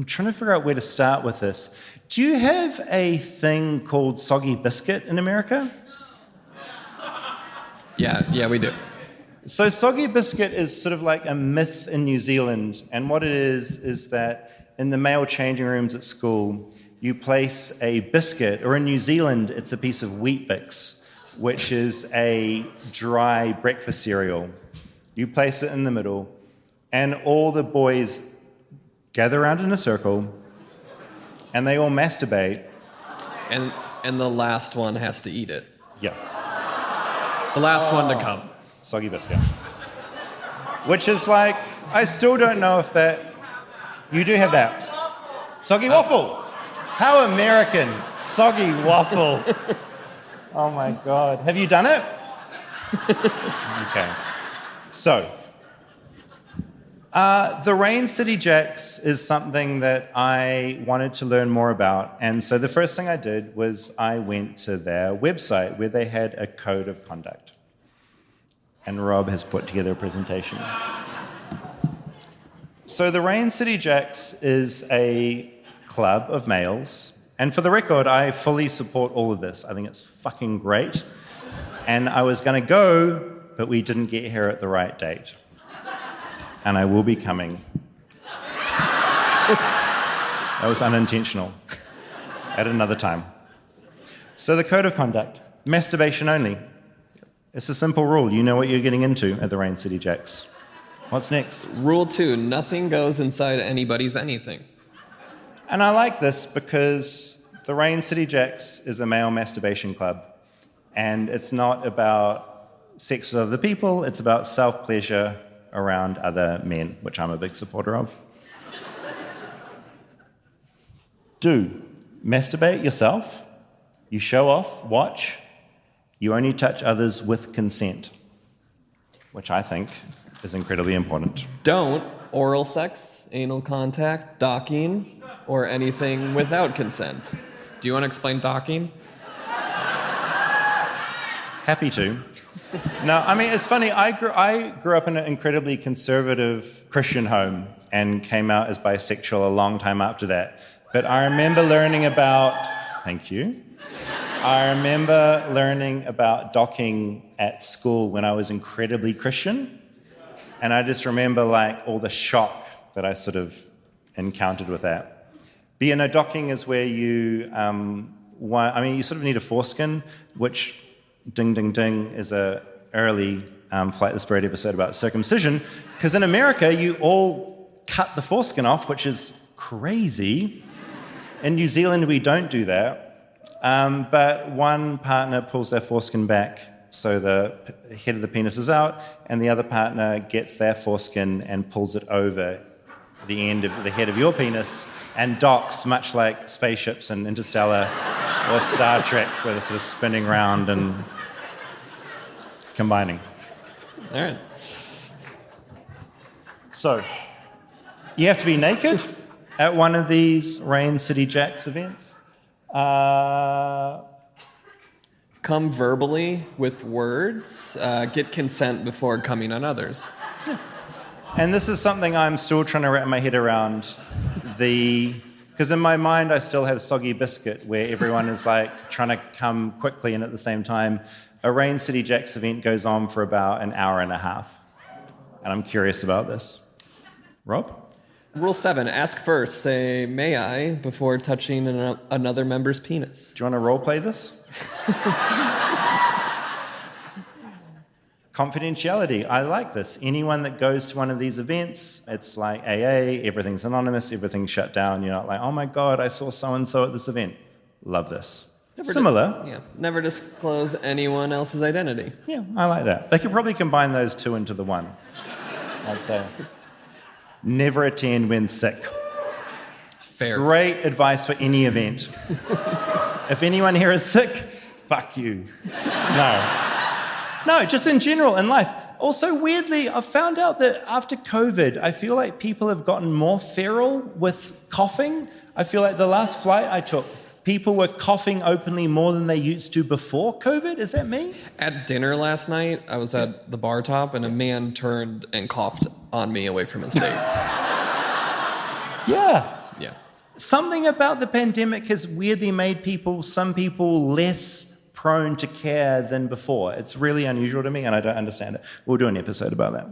trying to figure out where to start with this. Do you have a thing called soggy biscuit in America? Yeah, we do. So soggy biscuit is sort of like a myth in New Zealand, and what it is that in the male changing rooms at school, you place a biscuit, or in New Zealand, it's a piece of Wheat Bix, which is a dry breakfast cereal. You place it in the middle, and all the boys gather around in a circle, and they all masturbate. And the last one has to eat it. Yeah. The last one to come. Soggy biscuit. Which is like, I still don't know if that, you do have that. Soggy waffle. How American. Soggy waffle. Oh my God. Have you done it? Okay. So, the Rain City Jacks is something that I wanted to learn more about. And so the first thing I did was I went to their website where they had a code of conduct. And Rob has put together a presentation. So the Rain City Jacks is a club of males. And for the record, I fully support all of this. I think it's fucking great. And I was going to go, but we didn't get here at the right date. And I will be coming. That was unintentional. At another time. So the code of conduct, masturbation only. It's a simple rule. You know what you're getting into at the Rain City Jacks. What's next? Rule 2, nothing goes inside anybody's anything. And I like this because the Rain City Jacks is a male masturbation club. And it's not about sex with other people, it's about self-pleasure around other men, which I'm a big supporter of. Do. Masturbate yourself. You show off, watch. You only touch others with consent, which I think is incredibly important. Don't oral sex, anal contact, docking, or anything without consent. Do you want to explain docking? Happy to. No, I mean, it's funny. I grew up in an incredibly conservative Christian home and came out as bisexual a long time after that. But I remember learning about... Thank you. I remember learning about docking at school when I was incredibly Christian. And I just remember, like, all the shock that I sort of encountered with that. But, you know, docking is where you... you sort of need a foreskin, which... Ding, ding, ding is a early Flightless Bird episode about circumcision, because in America, you all cut the foreskin off, which is crazy. In New Zealand, we don't do that, but one partner pulls their foreskin back so the head of the penis is out, and the other partner gets their foreskin and pulls it over the end of the head of your penis and docks, much like spaceships in Interstellar or Star Trek, where they're sort of spinning round and combining. All right. So, you have to be naked at one of these Rain City Jacks events. Come verbally with words. Get consent before coming on others. Yeah. And this is something I'm still trying to wrap my head around. Because in my mind, I still have Soggy Biscuit, where everyone is like trying to come quickly, and at the same time, a Rain City Jacks event goes on for about an hour and a half. And I'm curious about this. Rob? Rule 7, ask first. Say, may I, before touching another member's penis. Do you want to role play this? Confidentiality. I like this. Anyone that goes to one of these events, it's like AA, everything's anonymous, everything's shut down. You're not like, oh my God, I saw so-and-so at this event. Love this. Similar. Never disclose anyone else's identity. Yeah, I like that. They could probably combine those two into the one, I'd say. Never attend when sick. Fair. Great advice for any event. If anyone here is sick, fuck you. No, just in general in life. Also, weirdly, I've found out that after COVID, I feel like people have gotten more feral with coughing. I feel like the last flight I took, people were coughing openly more than they used to before COVID. Is that me? At dinner last night, I was at the bar top, and a man turned and coughed on me away from his table. Yeah. Yeah. Something about the pandemic has weirdly made some people less prone to care than before. It's really unusual to me, and I don't understand it. We'll do an episode about that.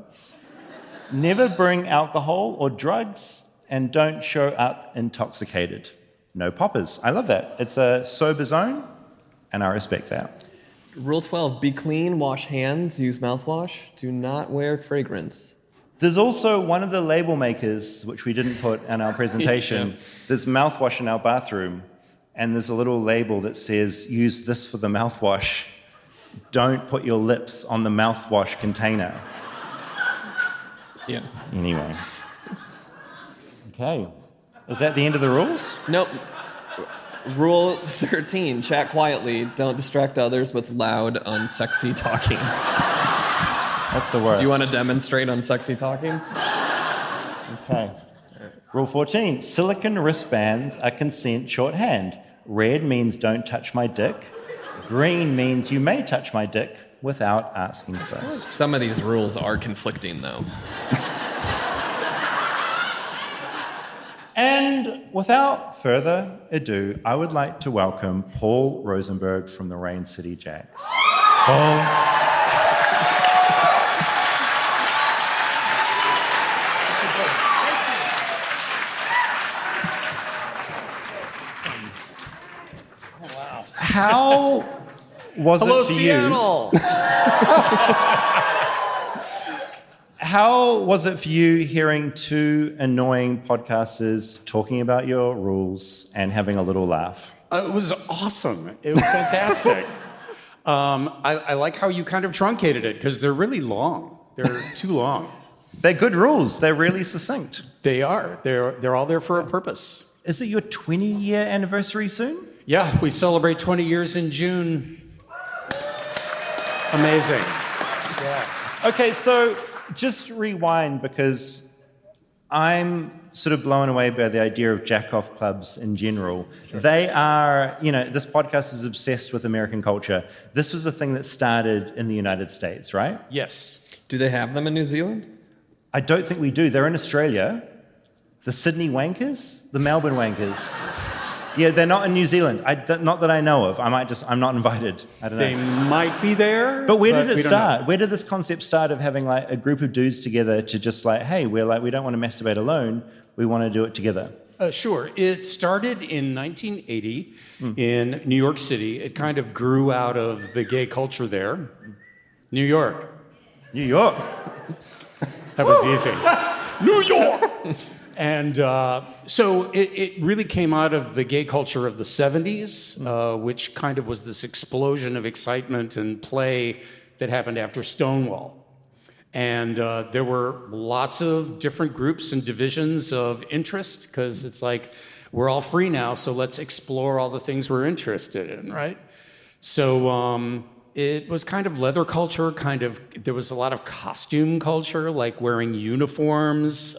Never bring alcohol or drugs, and don't show up intoxicated. No poppers. I love that. It's a sober zone, and I respect that. Rule 12, be clean, wash hands, use mouthwash, do not wear fragrance. There's also one of the label makers, which we didn't put in our presentation. There's mouthwash in our bathroom, and there's a little label that says, use this for the mouthwash. Don't put your lips on the mouthwash container. Yeah. Anyway. Okay. Is that the end of the rules? Nope. Rule 13, chat quietly. Don't distract others with loud, unsexy talking. That's the worst. Do you want to demonstrate unsexy talking? Okay. Rule 14, silicone wristbands are consent shorthand. Red means don't touch my dick. Green means you may touch my dick without asking first. Some of these rules are conflicting, though. And without further ado, I would like to welcome Paul Rosenberg from the Rain City Jacks. Paul. How was Hello, it for Seattle. you? How was it for you hearing two annoying podcasters talking about your rules and having a little laugh? It was awesome. It was fantastic. I like how you kind of truncated it because they're really long. They're too long. They're good rules. They're really succinct. They are. They're all there for a purpose. Is it your 20-year anniversary soon? Yeah, we celebrate 20 years in June. Amazing. Yeah. Okay, so just rewind because I'm sort of blown away by the idea of jackoff clubs in general. Sure. They are, this podcast is obsessed with American culture. This was a thing that started in the United States, right? Yes. Do they have them in New Zealand? I don't think we do. They're in Australia. The Sydney Wankers? The Melbourne Wankers. Yeah, they're not in New Zealand. Not that I know of. I'm not invited. I don't know. They might be there. But where did it start? Where did this concept start of having like a group of dudes together to just like, hey, we don't want to masturbate alone. We want to do it together. Sure. It started in 1980 in New York City. It kind of grew out of the gay culture there. New York. New York. That was easy. New York. And so it really came out of the gay culture of the 70s, which kind of was this explosion of excitement and play that happened after Stonewall. And there were lots of different groups and divisions of interest because it's like, we're all free now, so let's explore all the things we're interested in, right? So it was kind of leather culture, there was a lot of costume culture, like wearing uniforms,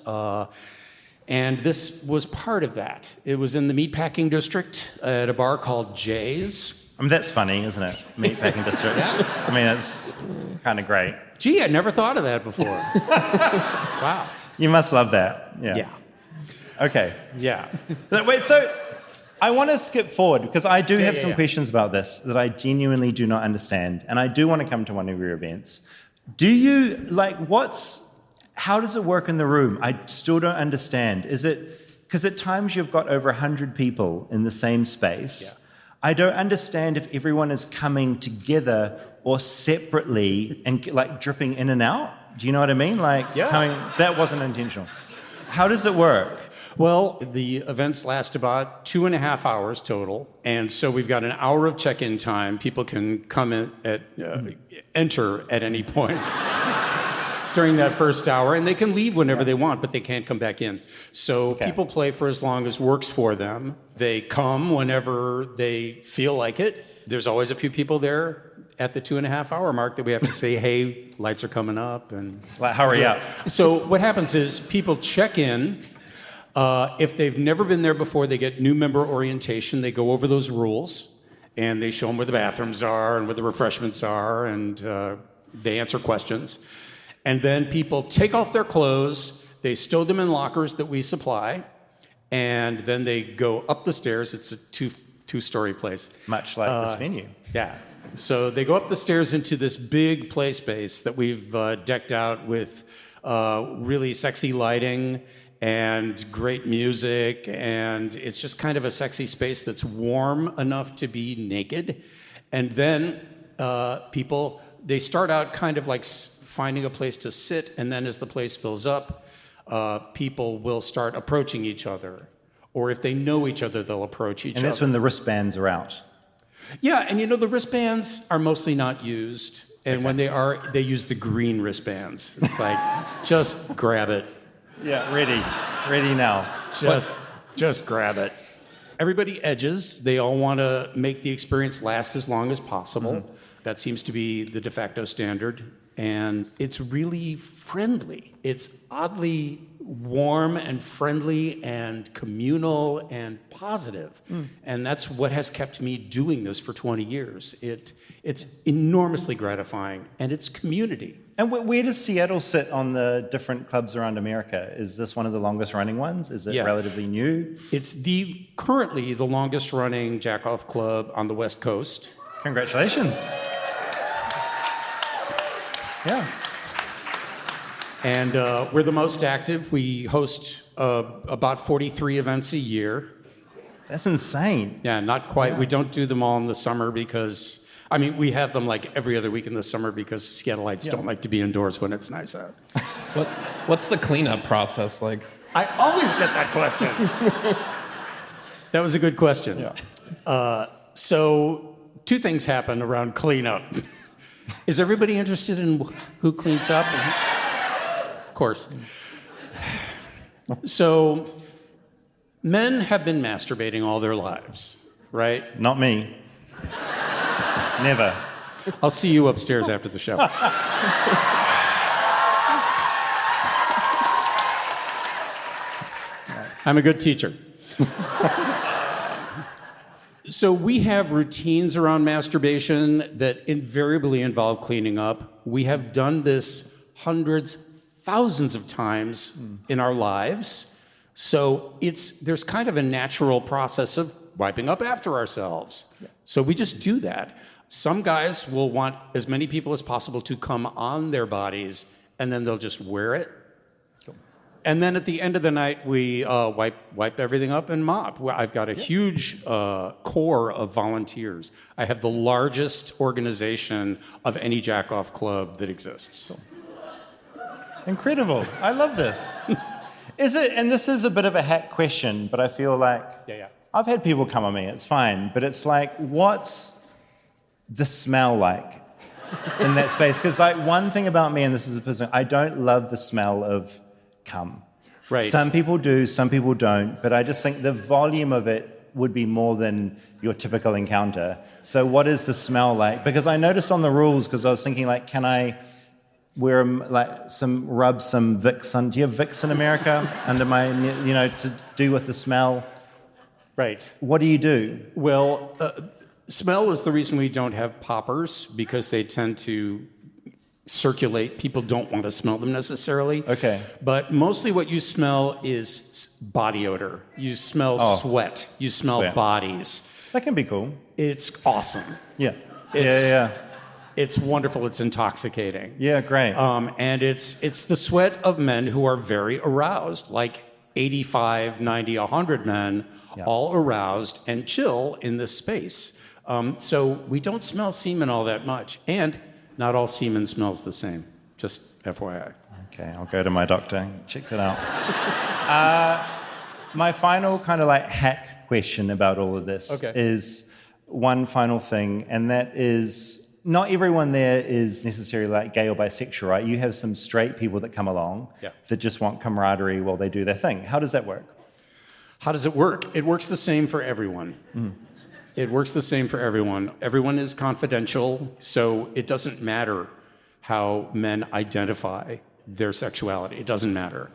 and this was part of that. It was in the meatpacking district at a bar called Jay's. I mean, that's funny, isn't it? Meatpacking district. Yeah. I mean, it's kind of great. Gee, I never thought of that before. Wow. You must love that. Yeah. Yeah. Okay. Yeah. Wait, so I want to skip forward because I do have some questions about this that I genuinely do not understand. And I do want to come to one of your events. Do you, how does it work in the room? I still don't understand. Is it, because at times you've got over 100 people in the same space. Yeah. I don't understand if everyone is coming together or separately and like dripping in and out. Do you know what I mean? That wasn't intentional. How does it work? Well, the events last about 2.5 hours total, and so we've got an hour of check-in time. People can come in enter at any point during that first hour, and they can leave whenever they want, but they can't come back in. So people play for as long as works for them. They come whenever they feel like it. There's always a few people there at the 2.5 hour mark that we have to say, hey, lights are coming up. And hurry up. So what happens is people check in. If they've never been there before, they get new member orientation. They go over those rules, and they show them where the bathrooms are and where the refreshments are, and they answer questions. And then people take off their clothes, they stow them in lockers that we supply, and then they go up the stairs. It's a two-story place. Much like this venue. Yeah. So they go up the stairs into this big play space that we've decked out with really sexy lighting and great music, and it's just kind of a sexy space that's warm enough to be naked. And then people, they start out kind of like finding a place to sit, and then as the place fills up, people will start approaching each other. Or if they know each other, they'll approach each other. And that's when the wristbands are out. Yeah, and the wristbands are mostly not used. And when they are, they use the green wristbands. It's like, just grab it. Yeah, ready now. Just grab it. Everybody edges. They all want to make the experience last as long as possible. Mm-hmm. That seems to be the de facto standard. And it's really friendly. It's oddly warm and friendly and communal and positive. And that's what has kept me doing this for 20 years. It's enormously gratifying, and it's community. And where does Seattle sit on the different clubs around America? Is this one of the longest running ones? Is it relatively new? It's currently the longest running jackoff club on the West Coast. Congratulations. Yeah. And we're the most active. We host about 43 events a year. That's insane. Yeah, not quite. Yeah. We don't do them all in the summer because, I mean, we have them like every other week in the summer because Seattleites don't like to be indoors when it's nice out. What's the cleanup process like? I always get that question. That was a good question. Yeah. So 2 things happen around cleanup. Is everybody interested in who cleans up? Of course. So men have been masturbating all their lives, right? Not me. Never. I'll see you upstairs after the show. I'm a good teacher. So we have routines around masturbation that invariably involve cleaning up. We have done this hundreds, thousands of times in our lives. So there's kind of a natural process of wiping up after ourselves. Yeah. So we just do that. Some guys will want as many people as possible to come on their bodies, and then they'll just wear it. And then at the end of the night, we wipe everything up and mop. I've got a huge core of volunteers. I have the largest organization of any jackoff club that exists. Incredible. I love this. Is it, and this is a bit of a hack question, but I feel like I've had people come on me, it's fine, but it's like, what's the smell like in that space? Because like one thing about me, and this is a person, I don't love the smell of cum. Right. Some people do, some people don't, but I just think the volume of it would be more than your typical encounter. So what is the smell like? Because I noticed on the rules, because I was thinking like, can I wear rub some Vicks on? Do you have Vicks in America under my, to do with the smell? Right. What do you do? Well, smell is the reason we don't have poppers, because they tend to circulate. People don't want to smell them necessarily. Okay. But mostly what you smell is body odor. You smell sweat. You smell bodies. That can be cool. It's awesome. Yeah. It's wonderful. It's intoxicating. Yeah, great. And it's the sweat of men who are very aroused, like 85, 90, 100 men, all aroused and chill in this space. So we don't smell semen all that much. And not all semen smells the same, just FYI. Okay, I'll go to my doctor. Check that out. My final kind of like hack question about all of this is one final thing, and that is not everyone there is necessarily like gay or bisexual, right? You have some straight people that come along that just want camaraderie while they do their thing. How does that work? How does it work? It works the same for everyone. It works the same for everyone. Everyone is confidential, so it doesn't matter how men identify their sexuality. It doesn't matter.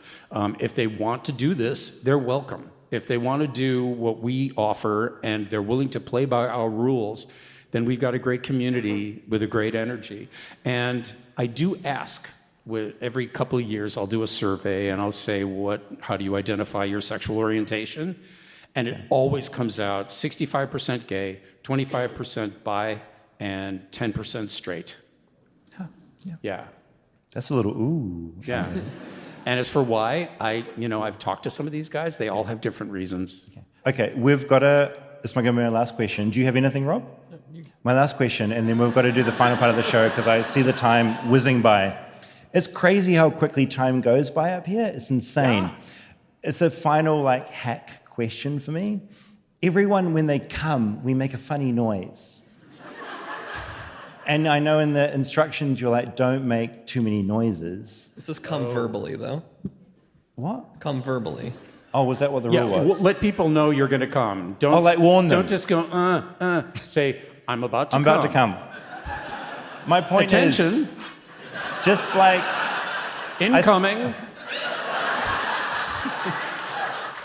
If they want to do this, they're welcome. If they want to do what we offer and they're willing to play by our rules, then we've got a great community with a great energy. And I do ask, with every couple of years, I'll do a survey and I'll say, how do you identify your sexual orientation? And it always comes out 65% gay, 25% bi, and 10% straight. Yeah. That's a little ooh. Yeah. And as for why, I've talked to some of these guys. They all have different reasons. Okay, we've got this might be my last question. Do you have anything, Rob? My last question, and then we've got to do the final part of the show because I see the time whizzing by. It's crazy how quickly time goes by up here. It's insane. Yeah. It's a final hack question for me. Everyone, when they come, we make a funny noise. And I know in the instructions you're like, don't make too many noises. This is come verbally, though. What? Come verbally. Oh, was that what the rule was? Let people know you're going to come. Don't warn them. Don't just go, Say, I'm about to come. I'm about to come. My point Attention. is, just like... Incoming.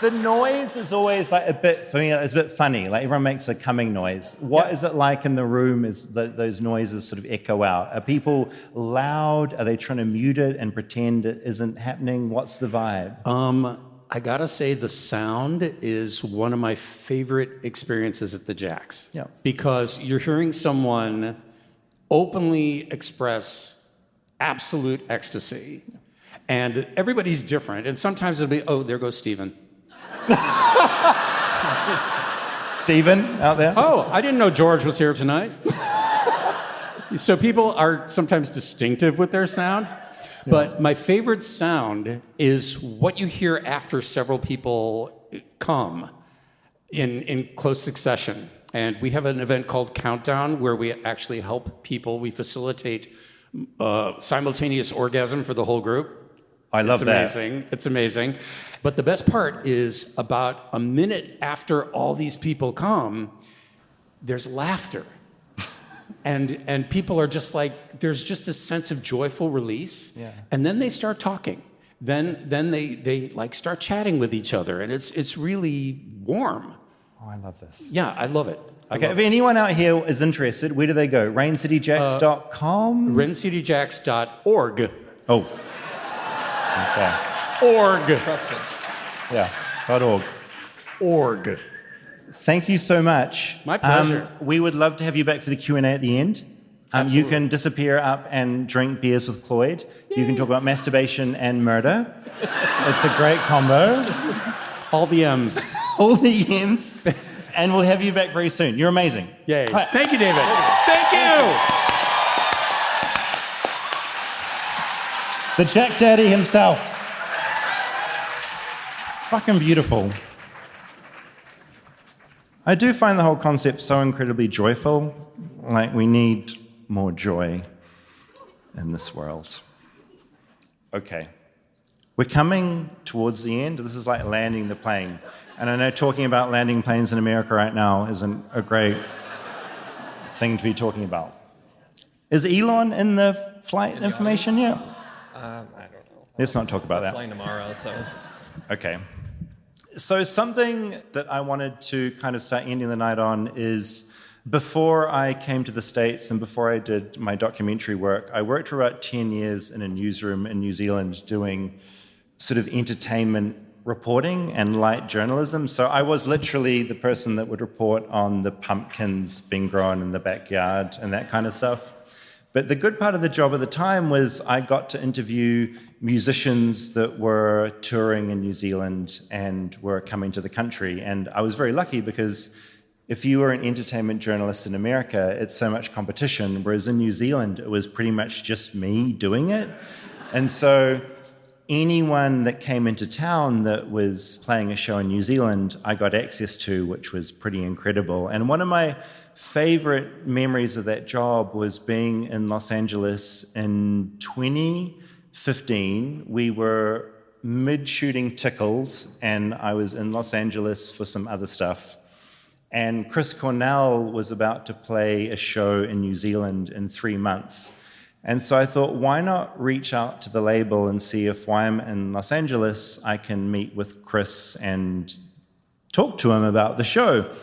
The noise is always a bit, for me, it's a bit funny. Everyone makes a coming noise. What is it like in the room as those noises sort of echo out? Are people loud? Are they trying to mute it and pretend it isn't happening? What's the vibe? I gotta say the sound is one of my favorite experiences at the Jacks. Yeah. Because you're hearing someone openly express absolute ecstasy. And everybody's different. And sometimes it'll be, oh, there goes Stephen. Stephen out there. Oh, I didn't know George was here tonight. So people are sometimes distinctive with their sound. But my favorite sound is what you hear after several people come in close succession. And we have an event called Countdown where we actually help people. We facilitate simultaneous orgasm for the whole group. I love that. It's amazing. It's amazing. But the best part is about a minute after all these people come, there's laughter. And people are just like, there's just this sense of joyful release. Yeah. And then they start talking. Then they like start chatting with each other. And it's really warm. Oh, I love this. Yeah, I love it. Okay, if anyone out here is interested, where do they go? RainCityJacks.com? RainCityJacks.org. Oh. Okay. Org. Trusted. Yeah, .org. Org. Thank you so much. My pleasure. We would love to have you back for the Q&A at the end. You can disappear up and drink beers with Cloyd. Yay. You can talk about masturbation and murder. It's a great combo. All the M's. All the M's. And we'll have you back very soon. You're amazing. Yay. Thank you, David. Thank you. The Jack Daddy himself. Fucking beautiful. I do find the whole concept so incredibly joyful. Like, we need more joy in this world. Okay. We're coming towards the end. This is like landing the plane. And I know talking about landing planes in America right now isn't a great thing to be talking about. Is Elon in the flight information yet? I don't know. Let's not talk about that. Flying tomorrow, so. Okay. So something that I wanted to kind of start ending the night on is, before I came to the States and before I did my documentary work, I worked for about 10 years in a newsroom in New Zealand doing sort of entertainment reporting and light journalism. So I was literally the person that would report on the pumpkins being grown in the backyard and that kind of stuff. But the good part of the job at the time was I got to interview musicians that were touring in New Zealand and were coming to the country. And I was very lucky because if you were an entertainment journalist in America, it's so much competition, whereas in New Zealand, it was pretty much just me doing it. And so anyone that came into town that was playing a show in New Zealand, I got access to, which was pretty incredible. And one of my favorite memories of that job was being in Los Angeles in 2015. We were mid-shooting Tickles, and I was in Los Angeles for some other stuff. And Chris Cornell was about to play a show in New Zealand in 3 months. And so I thought, why not reach out to the label and see if while I'm in Los Angeles, I can meet with Chris and talk to him about the show.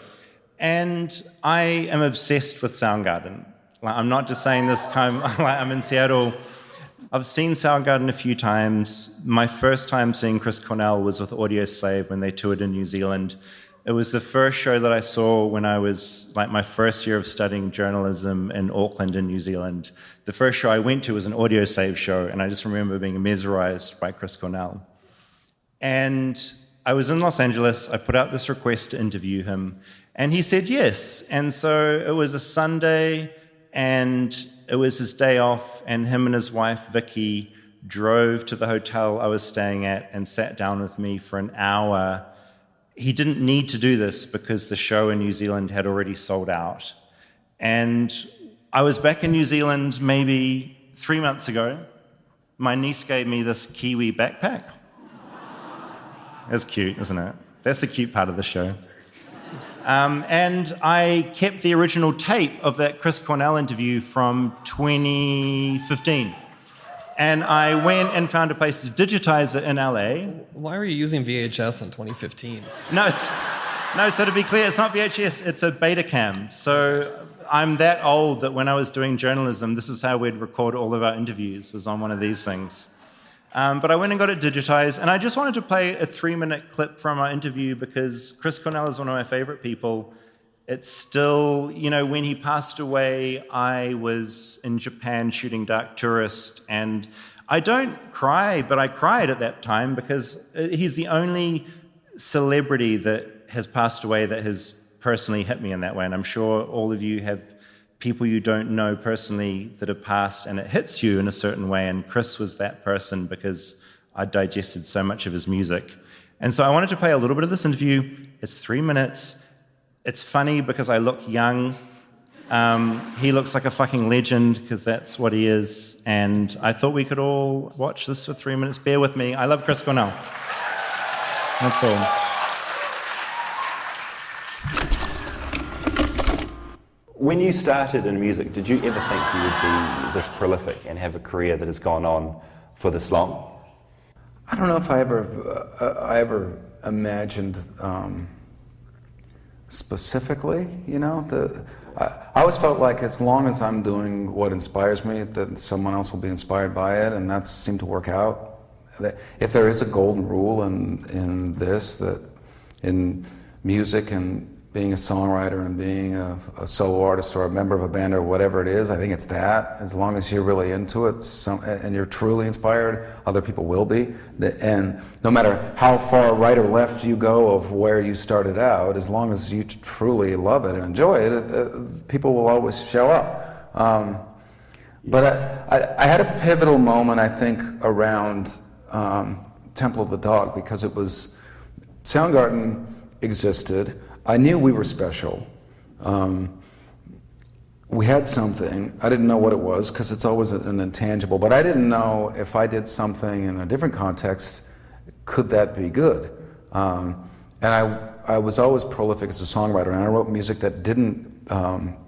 And I am obsessed with Soundgarden. Like, I'm not just saying this kind of, like, I'm in Seattle. I've seen Soundgarden a few times. My first time seeing Chris Cornell was with Audio Slave when they toured in New Zealand. It was the first show that I saw when I was, like, my first year of studying journalism in Auckland in New Zealand. The first show I went to was an Audio Slave show, and I just remember being mesmerized by Chris Cornell. And I was in Los Angeles. I put out this request to interview him, and he said yes. And so it was a Sunday, and it was his day off, and him and his wife, Vicky, drove to the hotel I was staying at and sat down with me for an hour. He didn't need to do this because the show in New Zealand had already sold out. And I was back in New Zealand maybe 3 months ago. My niece gave me this Kiwi backpack. It's cute, isn't it? That's the cute part of the show. And I kept the original tape of that Chris Cornell interview from 2015. And I went and found a place to digitize it in LA. Why were you using VHS in 2015? No, so to be clear, it's not VHS, it's a Betacam. So I'm that old that when I was doing journalism, this is how we'd record all of our interviews, was on one of these things. But I went and got it digitized, and I just wanted to play a 3-minute clip from our interview because Chris Cornell is one of my favorite people. It's still, you know, when he passed away, I was in Japan shooting Dark Tourist, and I don't cry, but I cried at that time because he's the only celebrity that has passed away that has personally hit me in that way. And I'm sure all of you have people you don't know personally that have passed, and it hits you in a certain way. And Chris was that person because I digested so much of his music. And so I wanted to play a little bit of this interview. It's 3 minutes. It's funny because I look young. He looks like a fucking legend because that's what he is. And I thought we could all watch this for 3 minutes. Bear with me. I love Chris Cornell. That's all. When you started in music, did you ever think you would be this prolific and have a career that has gone on for this long? I don't know if I ever imagined specifically, I always felt like as long as I'm doing what inspires me, that someone else will be inspired by it, and that seemed to work out. If there is a golden rule in this, that in music and being a songwriter and being a solo artist or a member of a band or whatever it is, I think it's that. As long as you're really into it and you're truly inspired, other people will be. And no matter how far right or left you go of where you started out, as long as you truly love it and enjoy it, people will always show up. But I had a pivotal moment, I think, around Temple of the Dog, because it was Soundgarden existed. I knew we were special. We had something. I didn't know what it was because it's always an intangible, but I didn't know if I did something in a different context, could that be good? And I was always prolific as a songwriter, and I wrote music that didn't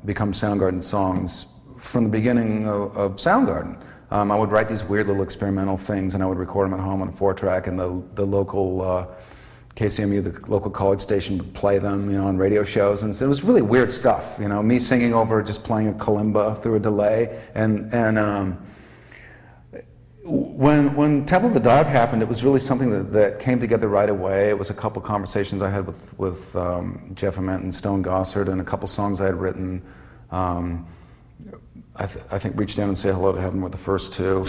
become Soundgarden songs from the beginning of Soundgarden. I would write these weird little experimental things, and I would record them at home on a 4-track, and the local KCMU, the local college station, would play them, on radio shows, and it was really weird stuff. Me singing over just playing a kalimba through a delay, and when Temple of the Dog happened, it was really something that came together right away. It was a couple conversations I had with Jeff Ament and Stone Gossard, and a couple songs I had written. I think Reach Down and Say Hello to Heaven were the first two.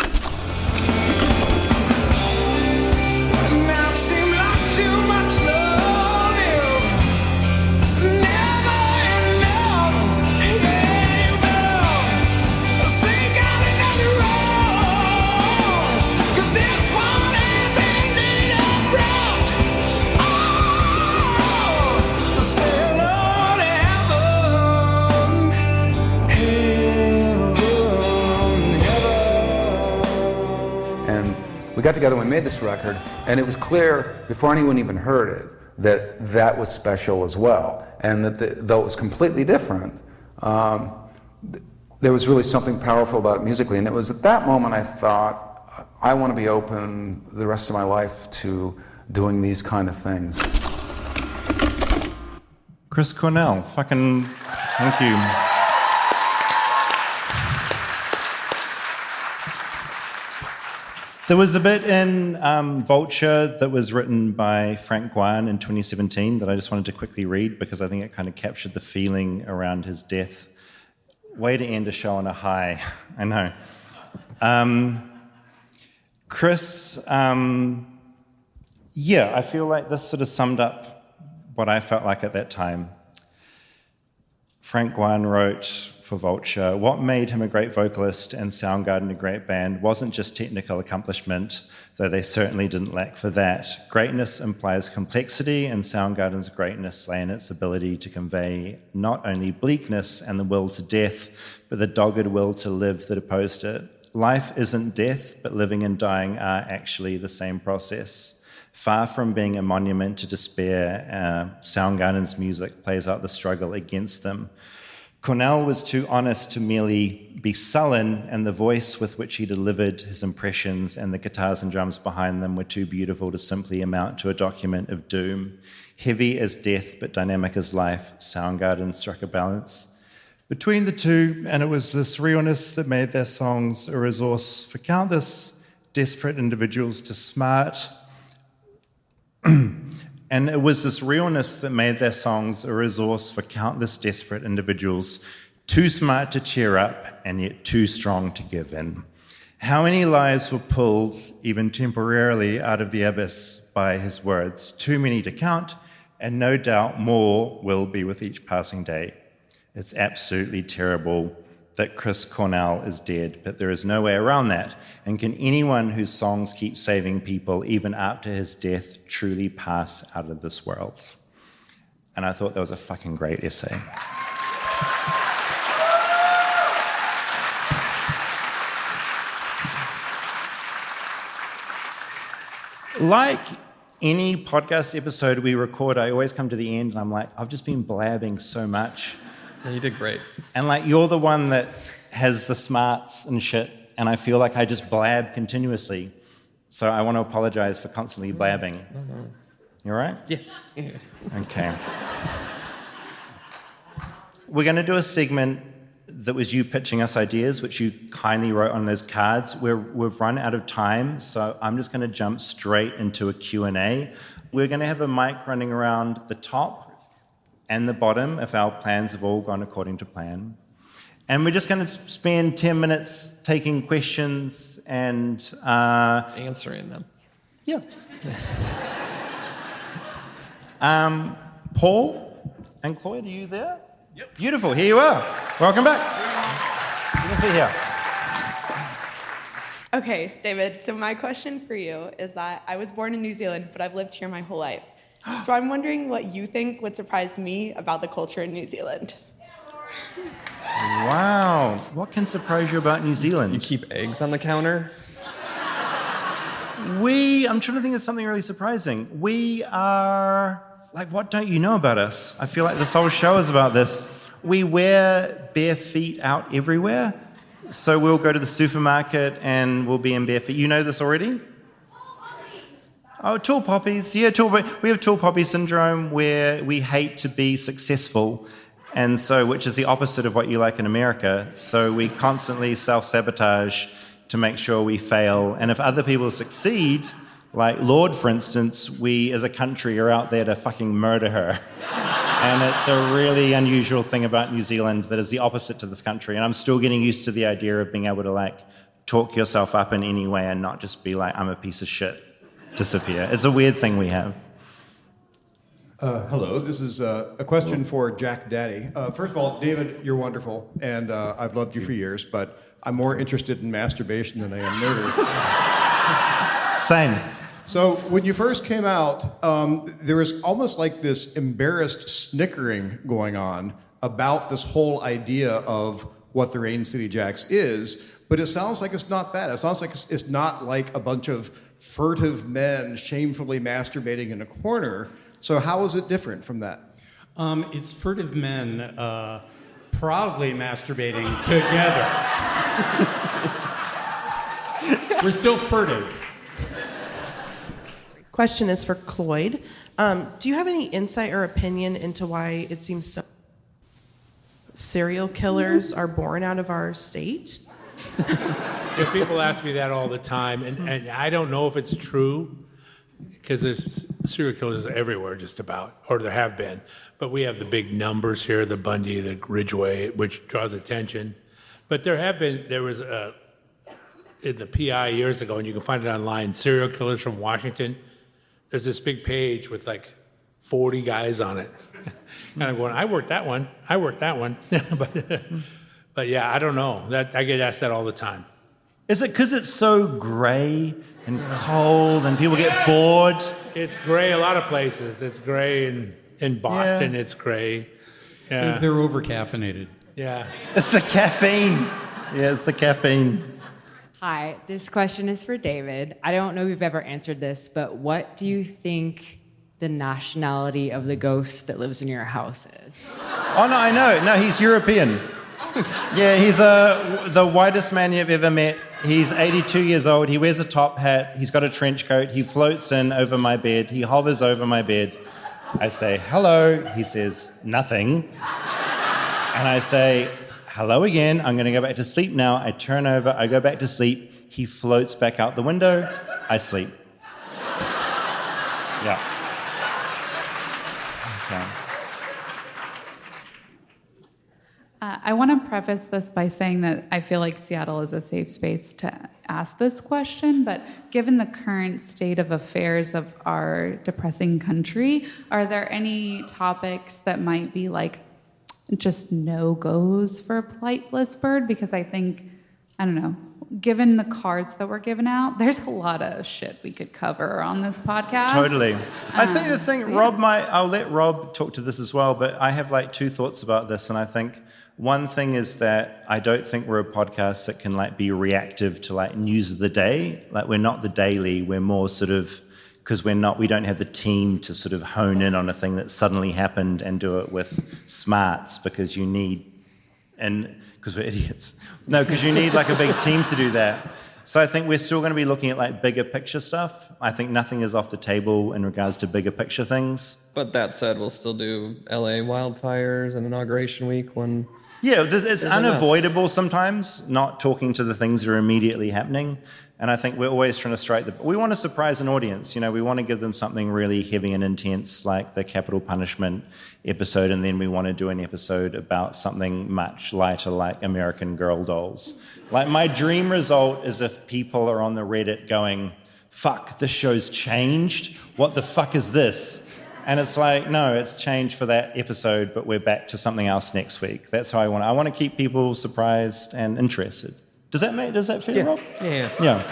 We got together and we made this record, and it was clear before anyone even heard it that was special as well, and that though it was completely different, there was really something powerful about it musically. And it was at that moment I thought, I want to be open the rest of my life to doing these kind of things. Chris Cornell, fucking thank you. There was a bit in Vulture that was written by Frank Guan in 2017 that I just wanted to quickly read because I think it kind of captured the feeling around his death. Way to end a show on a high, I know. Chris, I feel like this sort of summed up what I felt like at that time. Frank Guan wrote for Vulture, what made him a great vocalist and Soundgarden a great band wasn't just technical accomplishment, though they certainly didn't lack for that. Greatness implies complexity, and Soundgarden's greatness lay in its ability to convey not only bleakness and the will to death, but the dogged will to live that opposed it. Life isn't death, but living and dying are actually the same process. Far from being a monument to despair, Soundgarden's music plays out the struggle against them. Cornell was too honest to merely be sullen, and the voice with which he delivered his impressions and the guitars and drums behind them were too beautiful to simply amount to a document of doom. Heavy as death, but dynamic as life, Soundgarden struck a balance between the two, and it was this realness that made their songs a resource for countless desperate individuals to smart. And it was this realness that made their songs a resource for countless desperate individuals, too smart to cheer up and yet too strong to give in. How many lives were pulled, even temporarily, out of the abyss by his words? Too many to count, and no doubt more will be with each passing day. It's absolutely terrible that Chris Cornell is dead, but there is no way around that. And can anyone whose songs keep saving people, even after his death, truly pass out of this world? And I thought that was a fucking great essay. Like any podcast episode we record, I always come to the end and I'm like, I've just been blabbing so much. Yeah, you did great. And like, you're the one that has the smarts and shit, and I feel like I just blab continuously. So I want to apologize for constantly blabbing. No. You all right? Yeah. Okay. We're going to do a segment that was you pitching us ideas, which you kindly wrote on those cards. We've run out of time, so I'm just going to jump straight into a Q&A. We're going to have a mic running around the top and the bottom if our plans have all gone according to plan. And we're just going to spend 10 minutes taking questions and... answering them. Yeah. Paul and Cloyd, are you there? Yep. Beautiful. Here you are. Welcome back. You can sit here. Okay, David, so my question for you is that I was born in New Zealand, but I've lived here my whole life. So I'm wondering what you think would surprise me about the culture in New Zealand. Wow. What can surprise you about New Zealand? You keep eggs on the counter? I'm trying to think of something really surprising. We are, like, what don't you know about us? I feel like this whole show is about this. We wear bare feet out everywhere. So we'll go to the supermarket and we'll be in bare feet. You know this already? Oh, tall poppies. Yeah, we have tall poppy syndrome where we hate to be successful, and so which is the opposite of what you like in America. So we constantly self-sabotage to make sure we fail. And if other people succeed, like Lord, for instance, we as a country are out there to fucking murder her. And it's a really unusual thing about New Zealand that is the opposite to this country. And I'm still getting used to the idea of being able to like talk yourself up in any way and not just be like, I'm a piece of shit. Disappear. It's a weird thing we have. Hello, this is a question for Jack Daddy. First of all, David, you're wonderful, and I've loved you for years, but I'm more interested in masturbation than I am murder. Same. So when you first came out, there was almost like this embarrassed snickering going on about this whole idea of what the Rain City Jacks is, but it sounds like it's not that. It sounds like it's not like a bunch of furtive men shamefully masturbating in a corner. So how is it different from that? It's furtive men proudly masturbating together. We're still furtive. Question is for Cloyd. Do you have any insight or opinion into why it seems so serial killers are born out of our state? Yeah, people ask me that all the time, and I don't know if it's true, because there's serial killers everywhere just about, or there have been. But we have the big numbers here, the Bundy, the Ridgway, which draws attention. But there was in the PI years ago, and you can find it online, serial killers from Washington. There's this big page with like 40 guys on it. And I'm going, I worked that one. But yeah, I don't know. I get asked that all the time. Is it because it's so gray and cold and people get bored? It's gray a lot of places. It's gray in Boston. Yeah. It's gray. Yeah. They're over-caffeinated. Yeah. It's the caffeine. Yeah, it's the caffeine. Hi, this question is for David. I don't know if you've ever answered this, but what do you think the nationality of the ghost that lives in your house is? Oh, no, I know. No, he's European. Yeah, he's the whitest man you've ever met. He's 82 years old. He wears a top hat. He's got a trench coat. He floats in over my bed. He hovers over my bed. I say, hello. He says, nothing. And I say, hello again. I'm going to go back to sleep now. I turn over. I go back to sleep. He floats back out the window. I sleep. Yeah. Okay. I want to preface this by saying that I feel like Seattle is a safe space to ask this question, but given the current state of affairs of our depressing country, are there any topics that might be like just no-goes for a Flightless Bird? Because I think, I don't know, given the cards that were given out, there's a lot of shit we could cover on this podcast. Totally. I think the thing, I'll let Rob talk to this as well, but I have like two thoughts about this, and I think one thing is that I don't think we're a podcast that can like be reactive to like news of the day. Like we're not the Daily, we're more sort of, because we don't have the team to sort of hone in on a thing that suddenly happened and do it with smarts because you need, and because we're idiots. No, because you need like a big team to do that. So I think we're still going to be looking at like bigger picture stuff. I think nothing is off the table in regards to bigger picture things. But that said, we'll still do LA wildfires and inauguration week when... Yeah, it's unavoidable sometimes not talking to the things that are immediately happening. And I think we're always trying to strike we want to surprise an audience. You know, we want to give them something really heavy and intense like the capital punishment episode, and then we want to do an episode about something much lighter like American Girl dolls. Like my dream result is if people are on the Reddit going, fuck, this show's changed. What the fuck is this? And it's like, no, it's changed for that episode, but we're back to something else next week. That's how I want to keep people surprised and interested. Does that fit, Rob? Yeah.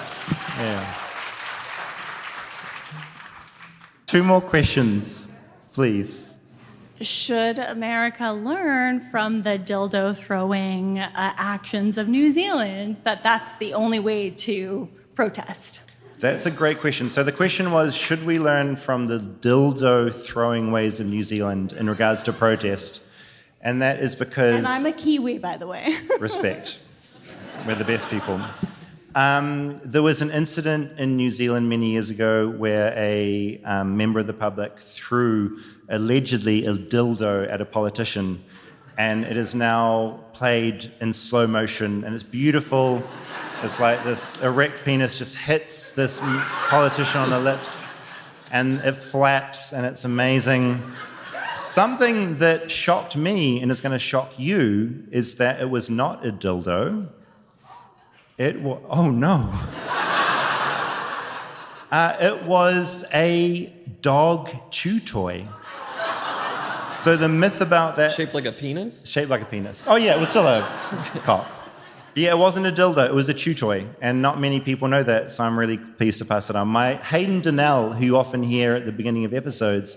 Two more questions, please. Should America learn from the dildo throwing actions of New Zealand that that's the only way to protest? That's a great question. So the question was, should we learn from the dildo throwing ways of New Zealand in regards to protest? And that is because... And I'm a Kiwi, by the way. Respect. We're the best people. There was an incident in New Zealand many years ago where a member of the public threw allegedly a dildo at a politician, and it is now played in slow motion, and it's beautiful. It's like this erect penis just hits this politician on the lips, and it flaps, and it's amazing. Something that shocked me, and is going to shock you, is that it was not a dildo. It was, oh no. It was a dog chew toy. So the myth about that... Shaped like a penis? Shaped like a penis. Oh yeah, it was still a cock. Yeah, it wasn't a dildo, it was a chew toy, and not many people know that, so I'm really pleased to pass it on. Hayden Donnell, who you often hear at the beginning of episodes,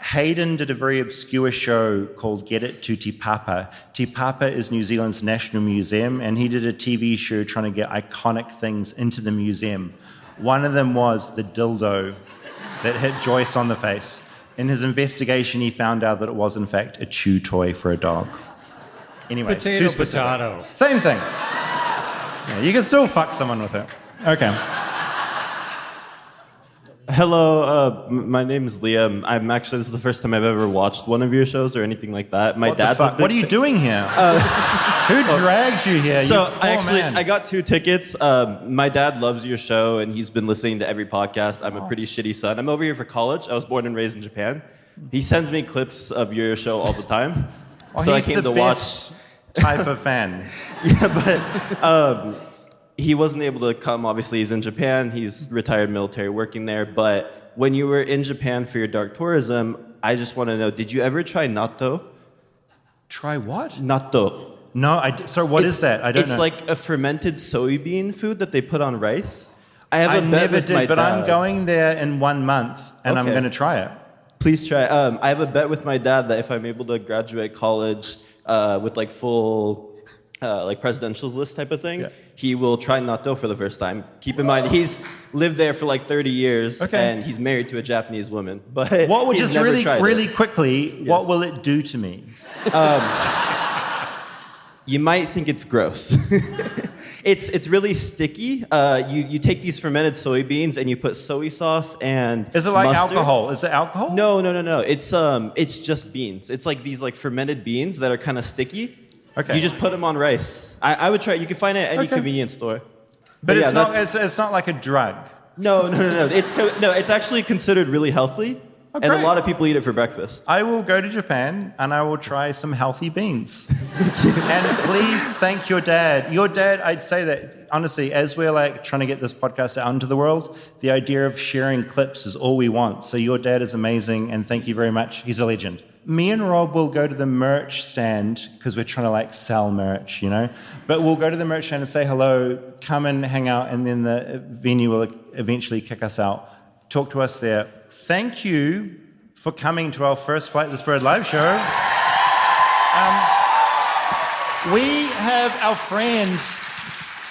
Hayden did a very obscure show called Get It to Te Papa. Te Papa is New Zealand's national museum, and he did a TV show trying to get iconic things into the museum. One of them was the dildo that hit Joyce on the face. In his investigation, he found out that it was, in fact, a chew toy for a dog. Anyway, potato. Same thing. Yeah, you can still fuck someone with it. Okay. Hello, my name is Liam. This is the first time I've ever watched one of your shows or anything like that. My dad's What are you doing here? Who dragged you here? So I got 2 tickets. My dad loves your show, and he's been listening to every podcast. I'm a pretty shitty son. I'm over here for college. I was born and raised in Japan. He sends me clips of your show all the time. So I came to watch. Type of fan. Yeah, but he wasn't able to come. Obviously, he's in Japan. He's retired military working there. But when you were in Japan for your dark tourism, I just want to know, did you ever try natto? Try what? Natto. No, so what is that? I don't know. It's like a fermented soybean food that they put on rice. I never did, but I'm going there in 1 month, and I'm going to try it. Please try. I have a bet with my dad that if I'm able to graduate college with like full like presidentials list type of thing, he will try natto for the first time. Keep in mind, he's lived there for like 30 years, and he's married to a Japanese woman. But what would he's just never tried really it. quickly? Yes. What will it do to me? You might think it's gross. It's really sticky. You take these fermented soybeans and you put soy sauce and Is it like mustard. alcohol? Is it alcohol? No. It's just beans. It's like these like fermented beans that are kind of sticky. Okay. You just put them on rice. I would try it. You can find it at any convenience store. But yeah, it's not like a drug. No. It's actually considered really healthy. And a lot of people eat it for breakfast. I will go to Japan and I will try some healthy beans. And please thank your dad. Your dad, I'd say that, honestly, as we're like trying to get this podcast out into the world, the idea of sharing clips is all we want. So your dad is amazing and thank you very much. He's a legend. Me and Rob will go to the merch stand because we're trying to like sell merch, you know? But we'll go to the merch stand and say hello, come and hang out, and then the venue will eventually kick us out. Talk to us there. Thank you for coming to our first Flightless Bird live show. We have our friends,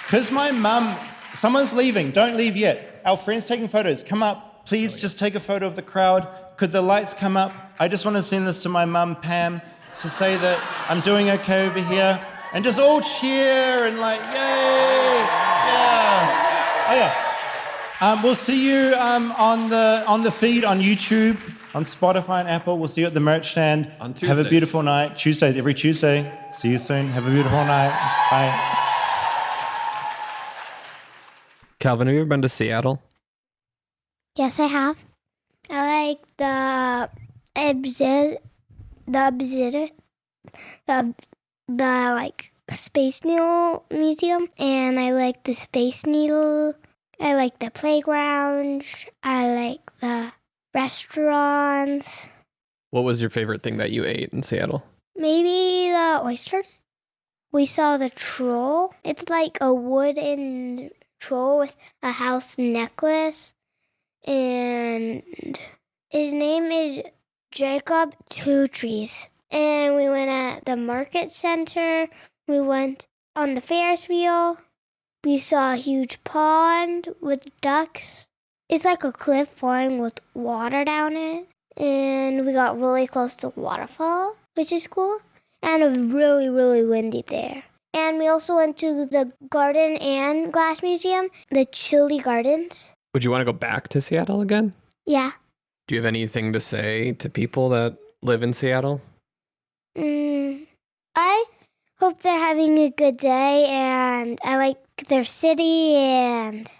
because my mum, someone's leaving, don't leave yet. Our friend's taking photos. Come up, please just take a photo of the crowd. Could the lights come up? I just want to send this to my mum, Pam, to say that I'm doing okay over here. And just all cheer and like, yay, yeah. Oh yeah. We'll see you on the feed on YouTube, on Spotify and Apple. We'll see you at the merch stand. On Tuesdays. Have a beautiful night. Tuesdays, every Tuesday. See you soon. Have a beautiful night. Bye. Calvin, have you ever been to Seattle? Yes, I have. I like the like Space Needle Museum, and I like the Space Needle. I like the playground. I like the restaurants. What was your favorite thing that you ate in Seattle? Maybe the oysters. We saw the troll. It's like a wooden troll with a house necklace. And his name is Jacob Two Trees. And we went at the market center. We went on the Ferris wheel. We saw a huge pond with ducks. It's like a cliff flowing with water down it. And we got really close to the waterfall, which is cool. And it was really, really windy there. And we also went to the Garden and Glass Museum, the Chili Gardens. Would you want to go back to Seattle again? Yeah. Do you have anything to say to people that live in Seattle? I hope they're having a good day, and I like their city, and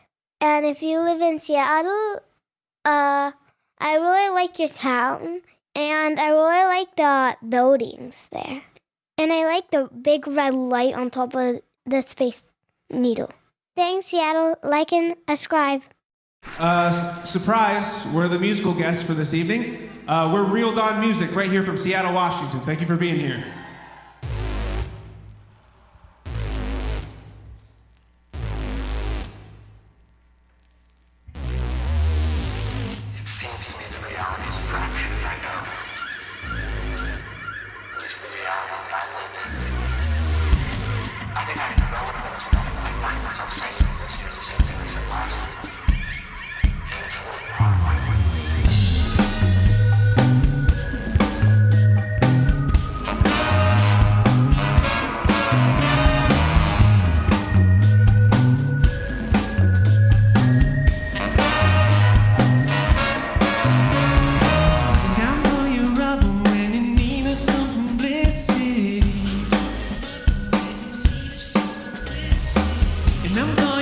if you live in Seattle, I really like your town, and I really like the buildings there. And I like the big red light on top of the Space Needle. Thanks, Seattle. Like and subscribe. Surprise, we're the musical guests for this evening. We're Real Dawn Music right here from Seattle, Washington. Thank you for being here. And I'm gonna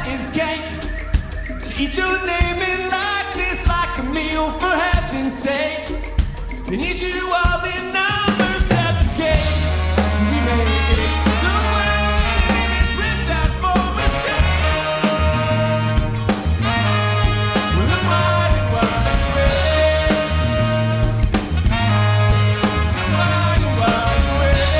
is gay. To eat your name in likeness like a meal for heaven's sake. They need you all in numbers at the gate. We make it the world and it's ripped out for a shame. We're the mighty wild west. The mighty wild west.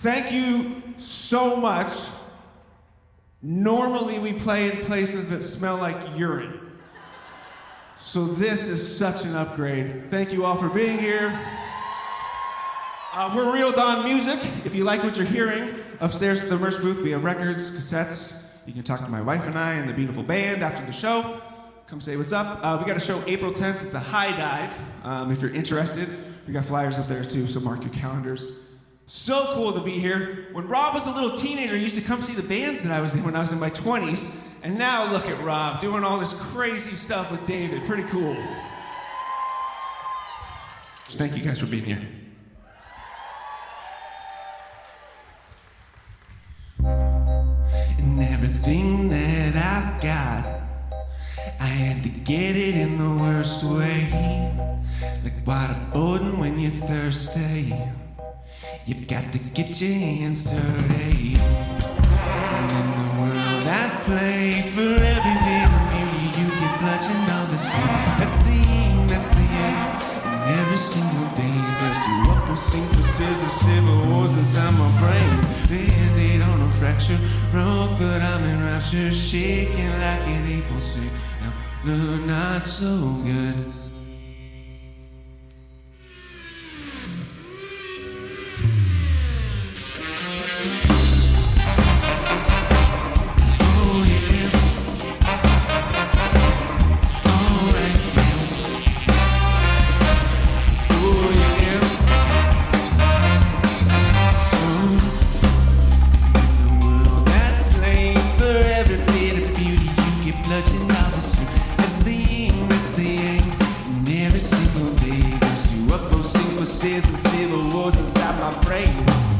Thank you so much. Normally we play in places that smell like urine. So this is such an upgrade. Thank you all for being here. We're Real Dawn Music. If you like what you're hearing, upstairs at the merch booth, we have records, cassettes. You can talk to my wife and I and the beautiful band after the show. Come say what's up. We got a show April 10th at the High Dive. If you're interested, we got flyers up there too, so mark your calendars. So cool to be here. When Rob was a little teenager, he used to come see the bands that I was in when I was in my 20s. And now look at Rob doing all this crazy stuff with David. Pretty cool. Just thank you guys for being here. And everything that I've got, I had to get it in the worst way. Like waterboarding when you're thirsty. You've got to get your hands dirty. And in the world I play, for every bit of beauty you get bludgeoned on the sea. That's the yin, that's the yang. And every single day there's two opposites of civil wars inside my brain. The Band-Aid on a fracture, broke but I'm in rapture, shaking like an April sea. No, not so good. Civil wars inside my brain.